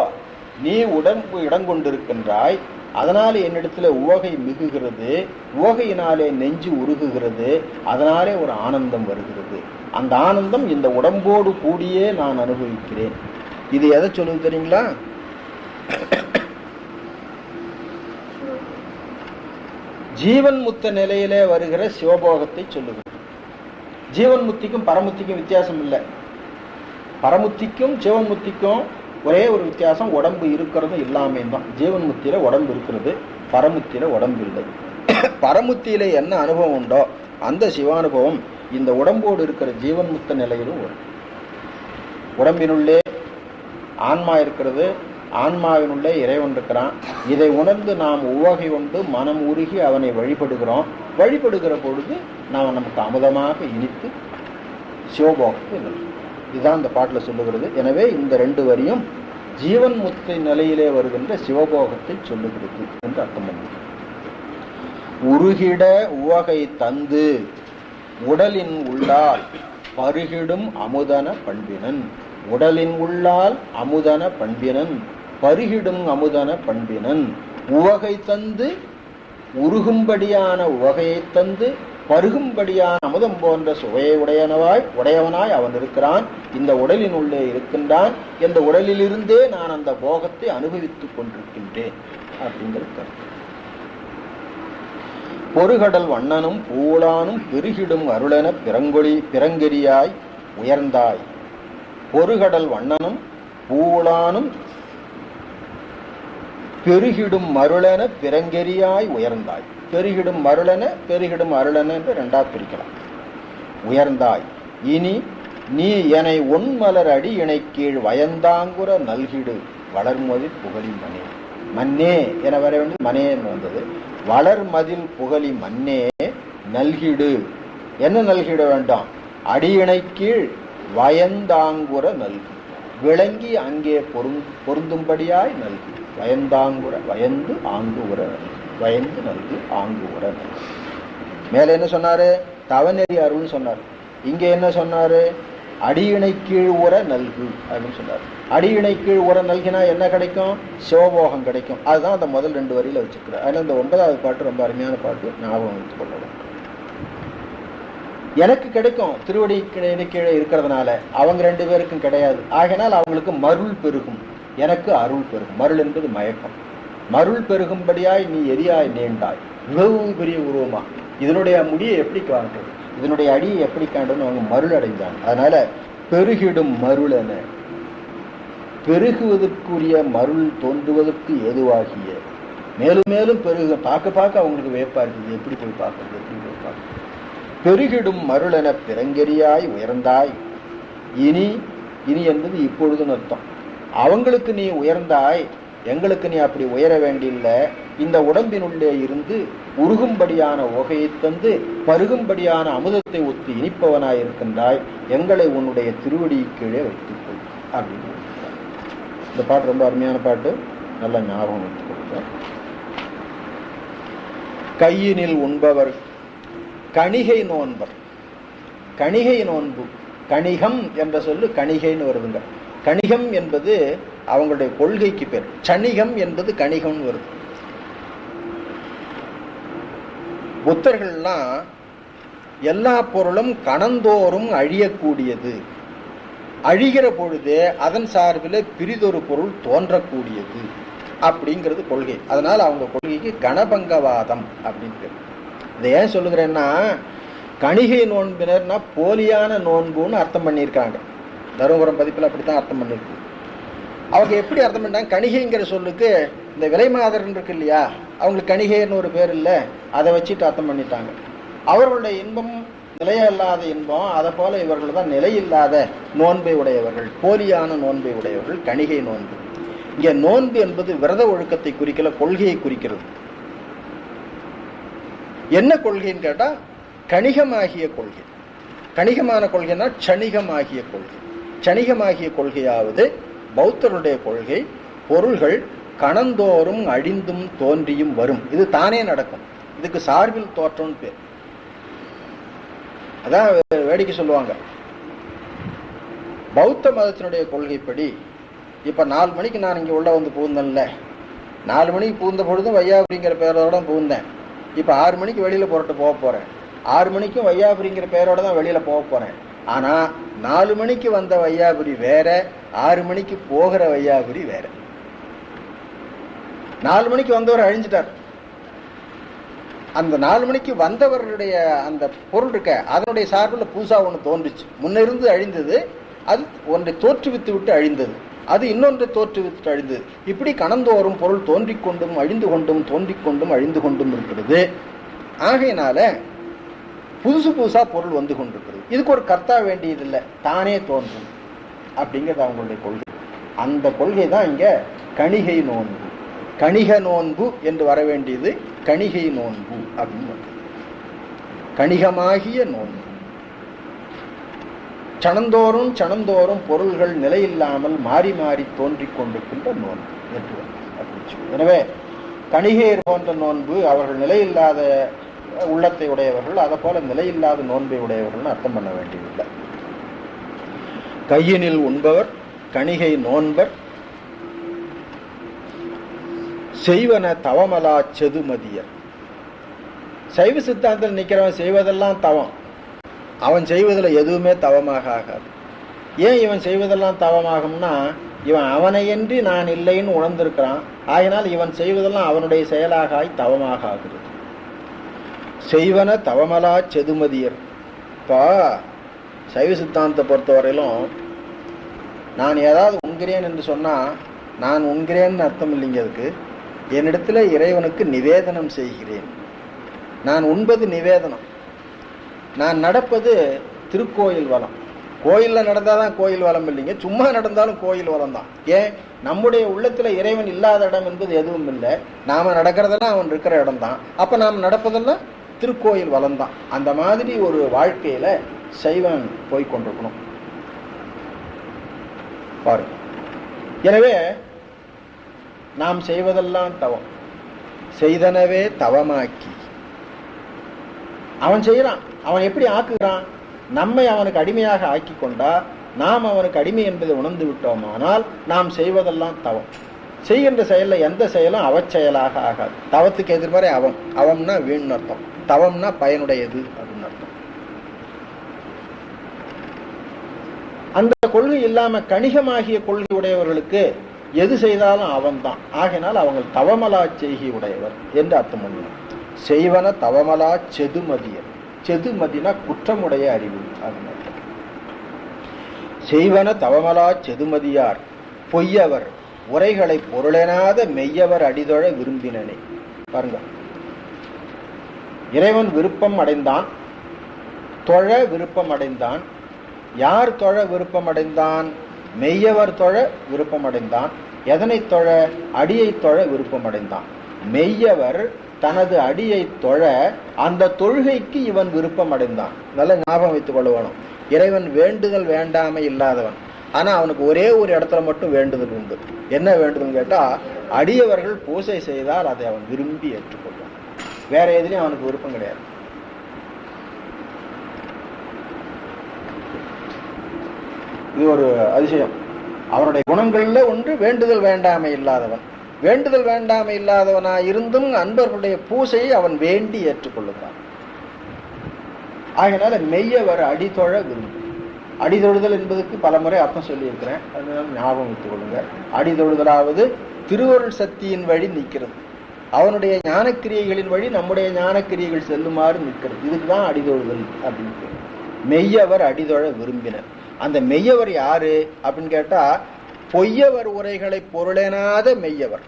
நீ உடம்பு இடம் கொண்டிருக்கின்றாய், அதனால என்னிடத்துல உவகை மிகுகிறது, உவகையினாலே நெஞ்சு உருகுகிறது, அதனாலே ஒரு ஆனந்தம் வருகிறது. அந்த ஆனந்தம் இந்த உடம்போடு கூடியே நான் அனுபவிக்கிறேன். இது எதை சொல்லுது தெரியுங்களா? ஜீவன் முத்த நிலையிலே வருகிற சிவபோகத்தை சொல்லுகிறது. ஜீவன் முத்திக்கும் பரமுத்திக்கும் வித்தியாசம் இல்லை. பரமுத்திக்கும் சிவன் முத்திக்கும் ஒரே ஒரு வித்தியாசம், உடம்பு இருக்கிறது இல்லாமே தான். ஜீவன் முத்தியில உடம்பு இருக்கிறது, பரமுத்தியில உடம்பு இல்லை. பரமுத்தியில என்ன அனுபவம் உண்டோ அந்த சிவானுபவம் இந்த உடம்போடு இருக்கிற ஜீவன் முத்த நிலையிலும் வரும். உடம்பினுள்ளே ஆன்மா இருக்கிறது, ஆன்மாவினுள்ளே இறைவன் இருக்கிறான். இதை உணர்ந்து நாம் உவகை கொண்டு மனம் உருகி அவனை வழிபடுகிறோம். வழிபடுகிற பொழுது நாம் நமக்கு அமுதமாக இனித்து சிவபோகத்தை நல்கும். இதுதான் இந்த பாட்டில் சொல்லுகிறது. எனவே இந்த 2 வரியும் ஜீவன் முத்தை நிலையிலே வருகின்ற சிவபோகத்தை சொல்லுகிறது என்று அர்த்தம் பண்ணு. உருகிட உவகை தந்து உடலின் உள்ளால் பருகிடும் அமுதன பண்பினன். உடலின் உள்ளால் அமுதன பண்பினன். பருகிடும் அமுதன பண்பினன். உவகை தந்து உருகும்படியான உவகையை தந்து பருகும்படியான அமுதம் போன்ற சுவையை உடையவனாய் அவன் இருக்கிறான். இந்த உடலின் உள்ளே இருக்கின்றான். இந்த உடலிலிருந்தே நான் அந்த போகத்தை அனுபவித்துக் கொண்டிருக்கின்றேன் அப்படிங்கிற கருத்து. பொறுகடல் வண்ணனும் பூளானும் பெருகிடும் அருளென பிறங்கெரியாய் உயர்ந்தாய். பொறுகடல் வண்ணனும் பூளானும் பெருகிடும் மருளென பிறங்கெரியாய் உயர்ந்தாய். பெருகிடும் அருளென என்று இரண்டா பிரிக்கலாம். உயர்ந்தாய். இனி நீ எனை ஒன்மலர் அடி இணை கீழ் வயந்தாங்குற நல்கிடு வளர்மதில் புகழி மனே. மன்னே என வர வேண்டியது மனே என்று வந்தது. வளர்மதில் புகழி மன்னே நல்கிடு. என்ன நல்கிட வேண்டாம்? அடியிணை கீழ் வயந்தாங்குற நல்கு. விளங்கி அங்கே பொருந்தும்படியாய் நல்கு. வயந்தாங்குற வயந்து ஆங்கு உர நல்கு. வயந்து நல்கு ஆங்கு உர நல்கு. மேல என்ன சொன்னாரு? தவநெறி அருள்னு சொன்னார். இங்க என்ன சொன்னாரு? அடியிணை கீழ் உர நல்கு அப்படின்னு சொன்னார். அடியிணை கீழ் உர நல்கினா என்ன கிடைக்கும்? சிவபோகம் கிடைக்கும். அதுதான் அந்த முதல் 2 வரியில வச்சுக்கிறார். அதனால இந்த 9வது பாட்டு ரொம்ப அருமையான பாட்டு, ஞாபகம் வைத்துக் கொள்ளலாம். எனக்கு கிடைக்கும் திருவடி கீழே இருக்கிறதுனால, அவங்க 2 பேருக்கும் கிடையாது. ஆகினால் அவங்களுக்கு மருள் பெருகும், எனக்கு அருள் பெருகும். மருள் என்பது மயக்கம். மருள் பெருகும்படியாய் நீ எரியாய் நீண்டாய். இவ்வளவு பெரிய உருவமா, இதனுடைய முடியை எப்படி காண்றது, இதனுடைய அடியை எப்படி காண்றது? அவங்க மருள் அடைந்தாங்க. அதனால பெருகிடும் மருள் என, பெருகுவதற்குரிய மருள் தோன்றுவதற்கு ஏதுவாகிய மேலும் மேலும் பெருக பார்க்க அவங்களுக்கு வேப்பா இருக்குது. எப்படி போய் பார்க்கறது, எப்படி போய் பார்க்கறது? பெருகிடும் மருள் என பிறங்கெரியாய் உயர்ந்தாய். இனி என்பது இப்பொழுதுன்னு அர்த்தம். அவங்களுக்கு நீ உயர்ந்தாய், எங்களுக்கு நீ அப்படி உயர வேண்டியில்லை. இந்த உடம்பினுள்ளே இருந்து உருகும்படியான உகையை தந்து பருகும்படியான அமுதத்தை ஒத்து இனிப்பவனாய் இருக்கின்றாய். எங்களை உன்னுடைய திருவடி கீழே வைத்துக்கொள் அப்படின்னு. இந்த பாட்டு ரொம்ப அருமையான பாட்டு, நல்லா ஞாபகம் வைத்துக் கொடுத்தார். கையினில் உண்பவர் கணிகை நோன்பர். கணிகை நோன்பு, கணிகம் என்ற சொல்லு கணிகைன்னு வருதுங்க. கணிகம் என்பது அவங்களுடைய கொள்கைக்கு பேர். சணிகம் என்பது கணிகம் வருது. புத்தர்கள்லாம் எல்லா பொருளும் கணந்தோறும் அழியக்கூடியது, அழிகிற பொழுதே அதன் சார்பில் பிரிதொரு பொருள் தோன்றக்கூடியது அப்படிங்கிறது கொள்கை. அதனால அவங்க கொள்கைக்கு கணபங்கவாதம் அப்படின்னு பேர். இதை ஏன் சொல்லுகிறேன்னா, கணிகை நோன்பினர்னா போலியான நோன்புன்னு அர்த்தம் பண்ணியிருக்காங்க. தருமபுரம் பதிப்பில் அப்படித்தான் அர்த்தம் பண்ணிருக்கு. அவங்க எப்படி அர்த்தம் பண்ணாங்க? கணிகைங்கிற சொல்லுக்கு இந்த விலை மாதர்ன்னு இருக்கு இல்லையா, அவங்களுக்கு கணிகைன்னு ஒரு பேர் இல்லை, அதை வச்சுட்டு அர்த்தம் பண்ணிட்டாங்க. அவர்களுடைய இன்பம் நிலையில்லாத இன்பம், அதை போல இவர்கள் தான் நிலையில்லாத நோன்பை உடையவர்கள், போலியான நோன்பை உடையவர்கள். கணிகை நோன்பு. இங்கே நோன்பு என்பது விரத ஒழுக்கத்தை குறிக்கல, கொள்கையை குறிக்கிறது. என்ன கொள்கைன்னு கேட்டா, கணிகமாகிய கொள்கை. கணிகமான கொள்கைன்னா சணிகமாகிய கொள்கை. சணிகமாகிய கொள்கையாவது பௌத்தருடைய கொள்கை, பொருள்கள் கணந்தோறும் அழிந்தும் தோன்றியும் வரும், இது தானே நடக்கும். இதுக்கு சார்பில் தோற்றம்னு பேர். அதான் வேடிக்கை சொல்லுவாங்க. பௌத்த மதத்தினுடைய கொள்கைப்படி இப்ப 4 மணிக்கு நான் இங்க உள்ள வந்து புகுந்தேன்ல, 4 மணிக்கு புகுந்த பொழுதும் வையாபுரிங்கிற பேரோட புகுந்தேன். இப்ப 6 மணிக்கு வெளியில புறட்டு போக போறேன். 6 மணிக்கும் வையாபுரிங்கிற பேரோட தான் வெளியில போக போறேன். ஆனா 4 மணிக்கு வந்த வையாபுரி வேற, 6 மணிக்கு போகிற வையாபுரி வேற. 4 மணிக்கு வந்தவர் அழிஞ்சிட்டார். அந்த 4 மணிக்கு வந்தவருடைய அந்த பொருள் இருக்க, அதனுடைய சார்பில் புதுசா ஒன்று தோன்றுச்சு. முன்னிருந்து அழிந்தது, அது ஒன்றை தோற்றுவித்து விட்டு அழிந்தது, அது இன்னொன்றை தோற்றுவித்து அழிந்தது. இப்படி கணந்தோறும் பொருள் தோன்றிக்கொண்டும் அழிந்து கொண்டும் தோன்றிக்கொண்டும் அழிந்து கொண்டும் இருக்கிறது. ஆகையினால புதுசா பொருள் வந்து கொண்டிருக்கிறது. இதுக்கு ஒரு கர்த்தா வேண்டியதில்லை, தானே தோன்றும் அப்படிங்கிறது அவங்களுடைய கொள்கை. அந்த கொள்கை தான் இங்க கணிகை நோன்பு. கணிக நோன்பு என்று வர வேண்டியது கணிகை நோன்பு அப்படின்னு. கணிகமாகிய நோன்பு. சனந்தோறும் பொருள்கள் நிலையில்லாமல் மாறி மாறி தோன்றிக் கொண்டிருக்கின்ற நோன்பு என்று. எனவே கணிகையர் போன்ற நோன்பு அவர்கள் நிலையில்லாத உள்ளத்தை உடையவர்கள், அதை போல நிலையில்லாத நோன்பை உடையவர்கள் அர்த்தம் பண்ண வேண்டியதில்லை. கையினில் உண்பவர் கணிகை நோன்பர் செய்வன தவமலா செதுமதியர். சைவ சித்தாந்தத்தில் நிற்கிறவன் செய்வதெல்லாம் தவம், அவன் செய்வதில் எதுவுமே தவமாக ஆகாது. ஏன் இவன் செய்வதெல்லாம் தவமாகும்னா, இவன் அவனையன்றி நான் இல்லைன்னு உணர்ந்திருக்கிறான். ஆகினால் இவன் செய்வதெல்லாம் அவனுடைய செயலாக தவமாக ஆகிறது. செய்வன தவமலா செதுமதியர். இப்போ சைவ சித்தாந்தத்தை பொறுத்தவரையிலும் நான் ஏதாவது உண்கிறேன் என்று சொன்னால் நான் உண்கிறேன்னு அர்த்தம் இல்லைங்க. அதுக்கு என்னிடத்துல இறைவனுக்கு நிவேதனம் செய்கிறேன். நான் உண்பது நிவேதனம், நான் நடப்பது திருக்கோயில் வலம். கோயிலில் நடந்தால் தான் கோயில் வலம் இல்லைங்க, சும்மா நடந்தாலும் கோயில் வலம் தான். ஏன், நம்முடைய உள்ளத்தில் இறைவன் இல்லாத இடம் என்பது எதுவும் இல்லை. நாம் நடக்கிறதெல்லாம் அவன் இருக்கிற இடம் தான். அப்போ நாம் நடப்பதெல்லாம் திருக்கோயில் வலம் தான். அந்த மாதிரி ஒரு வாழ்க்கையில் சைவன் போய்கொண்டிருக்கணும் பாருங்க. எனவே நாம் செய்வதெல்லாம் தவம், செய்தனவே தவமாக்கி. அவன் செய்கிறான், அவன் எப்படி ஆக்குகிறான்? நம்மை அவனுக்கு அடிமையாக ஆக்கி கொண்டா நாம் அவனுக்கு அடிமை என்பதை உணர்ந்து விட்டோமானால் நாம் செய்வதெல்லாம் தவம். செய்கின்ற செயலில் எந்த செயலும் அவச்செயலாக ஆகாது. தவத்துக்கு எதிர்மறை அவம். அவம்னா வீண் அர்த்தம், தவம்னா பயனுடையது அப்படின்னு அர்த்தம். அந்த கொள்கை இல்லாம கணிகமாகிய கொள்கை உடையவர்களுக்கு எது செய்தாலும் அவன்தான். ஆகினால் அவங்க தவமலா செய்கை உடையவர் என்று அர்த்தம் பண்ணுவோம். செய்வன தவமலா செதுமதியர். செதுமதினா குற்றமுடைய அறிவு. செய்வன தவமலா செதுமதியார் பொய்யவர் உரைகளை பொருளெனாத மெய்யவர் அடிதொழ விரும்பினனே. பாருங்க, இறைவன் விருப்பம் அடைந்தான், தொழ விருப்பம் அடைந்தான். யார் தொழ விருப்பம் அடைந்தான்? மெய்யவர் தொழ விருப்பம் அடைந்தான். எதனை தொழ? அடியை தொழ விருப்பம் அடைந்தான். மெய்யவர் தனது அடியை தொழ அந்த தொழுகைக்கு இவன் விருப்பம் அடைந்தான். நல்ல ஞாபகம் வைத்துக் கொள்ள வேணும். இறைவன் வேண்டுதல் வேண்டாமை இல்லாதவன். ஆனா அவனுக்கு ஒரே ஒரு இடத்துல மட்டும் வேண்டுதல் உண்டு. என்ன வேண்டுதல் கேட்டா, அடியவர்கள் பூசை செய்தால் அதை அவன் விரும்பி ஏற்றுக்கொள்வான். வேற எதுலையும் அவனுக்கு விருப்பம் கிடையாது. இது ஒரு அதிசயம். அவனுடைய குணங்கள்ல ஒன்று வேண்டுதல் வேண்டாமை இல்லாதவன். வேண்டுதல் வேண்டாமை இல்லாதவனா இருந்தும் அன்பர்களுடைய பூசையை அவன் வேண்டி ஏற்றுக்கொள்ளுகிறான். ஆகினால மெய்யவர் அடிதொழ விரும்பு. அடிதொழுதல் என்பதற்கு பல முறை அர்த்தம் சொல்லியிருக்கிறேன், அதனால ஞாபகம் வைத்துக் கொள்ளுங்க. அடிதொழுதலாவது திருவருள் சக்தியின் வழி நிற்கிறது. அவனுடைய ஞானக்கிரியைகளின் வழி நம்முடைய ஞானக்கிரியைகள் செல்லுமாறு நிற்கிறது. இதுக்குதான் அடிதொழுதல் அப்படின்னு. மெய்யவர் அடிதொழ விரும்பினர். அந்த மெய்யவர் யாரு அப்படின்னு கேட்டா, பொய்யவர் உரைகளை பொருளெனாத மெய்யவர்.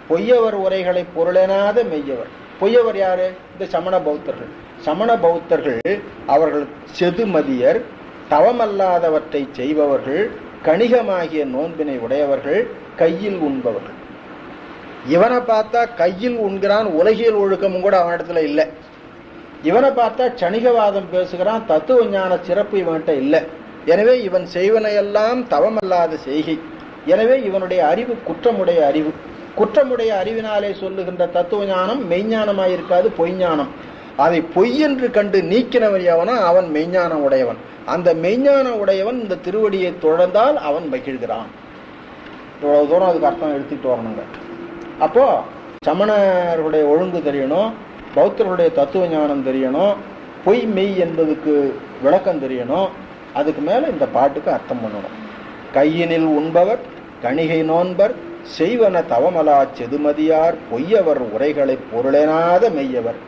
பொய்யவர் உரைகளை பொருளெனாத மெய்யவர். பொய்யவர் யாரு? இந்த சமண பௌத்தர்கள். சமண பௌத்தர்கள் அவர்கள் செதுமதியர், தவமல்லாதவற்றை செய்பவர்கள், கணிகமாகிய நோன்பினை உடையவர்கள், கையில் உண்பவர்கள். இவனை பார்த்தா கையில் உண்கிறான், உலகியல் ஒழுக்கமும் கூட அவனிடத்துல இல்லை. இவனை பார்த்தா சணிகவாதம் பேசுகிறான், தத்துவ ஞான சிறப்பு இவன்கிட்ட இல்லை. எனவே இவன் செய்வனையெல்லாம் தவமல்லாத செய்கை. எனவே இவனுடைய அறிவு குற்றமுடைய அறிவு. குற்றமுடைய அறிவினாலே சொல்லுகின்ற தத்துவ ஞானம் மெய்ஞானமாயிருக்காது, பொய்ஞானம். அதை பொய் என்று கண்டு நீக்கினவன் எவனோ அவன் மெய்ஞானம் உடையவன். அந்த மெய்ஞான உடையவன் இந்த திருவடியை தொடர்ந்தால் அவன் மகிழ்கிறான். இவ்வளவு தூரம் அதுக்கு அர்த்தம் எடுத்துட்டு வரணுங்க. அப்போ சமணர்களுடைய ஒழுங்கு தெரியணும், பௌத்தர்களுடைய தத்துவ ஞானம் தெரியணும், பொய் மெய் என்பதுக்கு விளக்கம் தெரியணும். அதுக்கு மேல இந்த பாட்டுக்கு அர்த்தம் பண்ணணும். கையினில் உண்பவர் கணிகை நோன்பர் செய்வன தவமலா செதுமதியார் பொய்யவர் உரைகளை பொருளெனாத மெய்யவர்.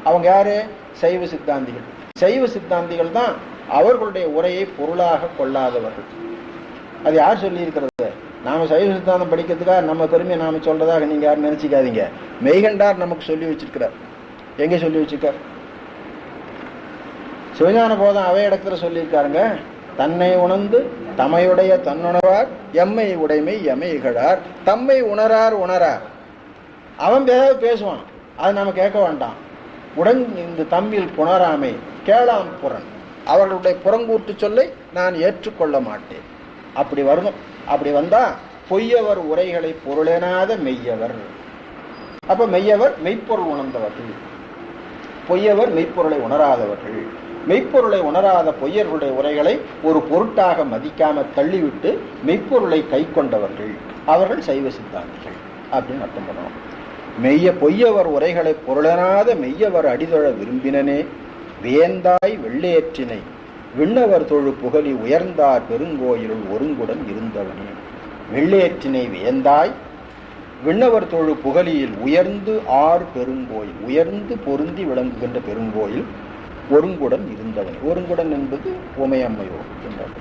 அவங்க யாரு? சைவ சித்தாந்திகள். சைவ சித்தாந்திகள் தான் அவர்களுடைய உரையை பொருளாக கொள்ளாதவர்கள். அது யார் சொல்லி இருக்கிறது? நாம சைவ சித்தாந்தம் படிக்கிறதுக்காக நம்ம பெருமையை நாம சொல்றதாக நீங்க யாரும் நினைச்சிக்காதீங்க. மெய்கண்டார் நமக்கு சொல்லி வச்சிருக்கிறார். எங்க சொல்லி வச்சிருக்கார்? சிவஞான போதம் அவை இடத்துல சொல்லியிருக்காருங்க. தன்னை உணர்ந்து தமையுடைய தன்னுணர்வார், எம்மை உடைமை எமை இகழார், தம்மை உணரார் உணரார். அவன் பேசுவான், அது நம்ம கேட்க வேண்டாம். உடன் இந்த தம்மில் புணராமை கேளாம் புறன். அவர்களுடைய புறங்கூட்டு சொல்லை நான் ஏற்றுக்கொள்ள மாட்டேன். அப்படி வரணும். அப்படி வந்தா பொய்யவர் உரைகளை பொருளெனாத மெய்யவர். அப்ப மெய்யவர் மெய்ப்பொருள் உணர்ந்தவர்கள், பொய்யவர் மெய்ப்பொருளை உணராதவர்கள். மெய்ப்பொருளை உணராத பொய்யர்களுடைய உரைகளை ஒரு பொருட்டாக மதிக்காம தள்ளிவிட்டு மெய்ப்பொருளை கை கொண்டவர்கள் அவர்கள் சைவ சித்தாந்திகள். அப்படின்னு அர்த்தம் பண்ணணும். பொய்யவர் உரைகளை பொருளனாத மெய்யவர் அடிதொழ விரும்பினனே வேந்தாய் வெள்ளேற்றினை விண்ணவர் தொழு புகழி உயர்ந்தார் பெருங்கோயிலுள் ஒருங்குடன் இருந்தவனே. வெள்ளேற்றினை வேந்தாய் விண்ணவர் தொழு புகழியில் உயர்ந்து ஆர் பெருங்கோயில், உயர்ந்து பொருந்தி விளங்குகின்ற பெருங்கோயில் ஒருங்குடன் இருந்தவன். ஒருங்குடன் என்பது உமையம்மையோ என்றார்.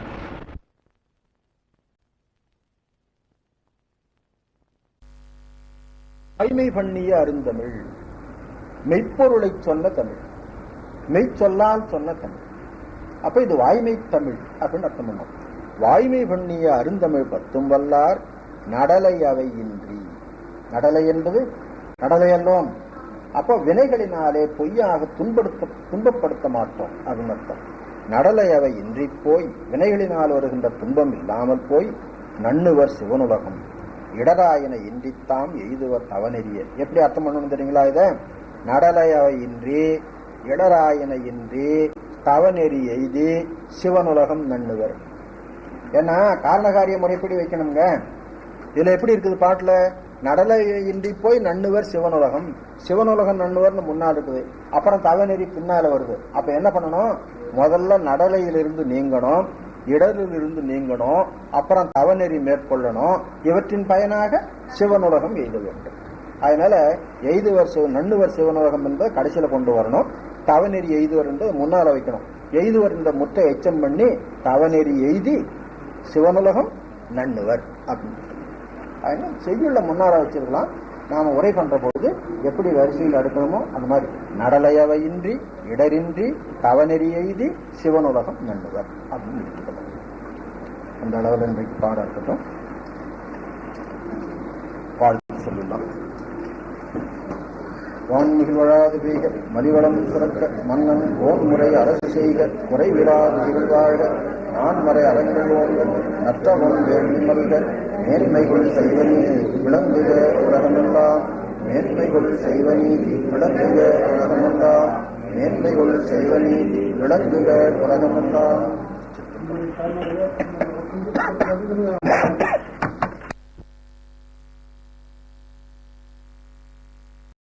வாய்மை பண்ணிய அருந்தமிழ், மெய்ப்பொருளை சொன்ன தமிழ், மெய்ச்சொல்லால் சொன்ன தமிழ். அப்ப இது வாய்மை தமிழ் அப்படின்னு அர்த்தம் பண்ணும். வாய்மை பண்ணிய அருந்தமிழ் பத்தும் வல்லார் நடலை அவை இன்றி. நடலை என்பது நடலை அல்லோம். அப்போ வினைகளினாலே பொய்யாக துன்பப்படுத்த மாட்டோம் அப்படின்னு அர்த்தம். நடலை அவை இன்றி போய் வினைகளினால் வருகின்ற துன்பம் இல்லாமல் போய் நண்ணுவர் சிவனுலகம் இடராயன இன்றித்தாம் எய்துவர் தவநெறிய. எப்படி அர்த்தம் பண்ணணும் தெரியுங்களா? இத நடலை அவை இன்றி இடராயன இன்றி தவநெறி எய்தி சிவனுலகம் நண்ணுவர். ஏன்னா காரணகாரிய முறைப்படி வைக்கணுங்க. இதுல எப்படி இருக்குது பாட்டுல? நடலை இன்றி போய் நண்ணுவர் சிவனுலகம், சிவனுலகம் நண்ணுவர்னு முன்னால் இருக்குது, அப்புறம் தவநெறி பின்னால வருது. அப்ப என்ன பண்ணணும்? முதல்ல நடலையிலிருந்து நீங்கணும், இடரிலிருந்து நீங்கணும், அப்புறம் தவநெறி மேற்கொள்ளணும். இவற்றின் பயனாக சிவனுலகம் எய்த வேண்டும். அதனால எய்துவர் நண்ணுவர் சிவனுலகம் என்பதை கடைசியில கொண்டு வரணும். தவநெறி எய்துவர் என்பது முன்னால வைக்கணும். எய்துவர் இந்த முற்றை எச்சம் பண்ணி தவநெறி எய்தி சிவனுலகம் நண்ணுவர் அப்படின்னு. அதனால செய்யுள்ள முன்னால வச்சிருக்கலாம். நாம உரை பண்ற பொழுது எப்படி வரிசையில் அடுக்கணுமோ அந்த மாதிரி நடலையவை இன்றி இடரின்றி தவநெறி எய்தி சிவனுலகம் நண்ணுவர் அப்படின்னு எடுத்துக்கணும். அந்த அளவில் இன்றைக்கு பாடம் இருக்கட்டும். வாழ்த்து சொல்லலாம். வான்மிகு வழாது பெய்க மலிவளம் சுரக்க மன்னன் ஓன் முறை அரசு செய்க குறைவிடாது இருவாழ நான்மறை அரங்கள் ஓங்க நற்றவம் வேள்வி மல்க மேன்மைகள் செய்வநீதி விளங்குக உலகமெல்லாம் மேன்மைகள் செய்வநீதி விளங்குக உலகமெல்லாம் மேன்மைகள் செய்வநீதி விளங்குக உலகமெல்லாம்.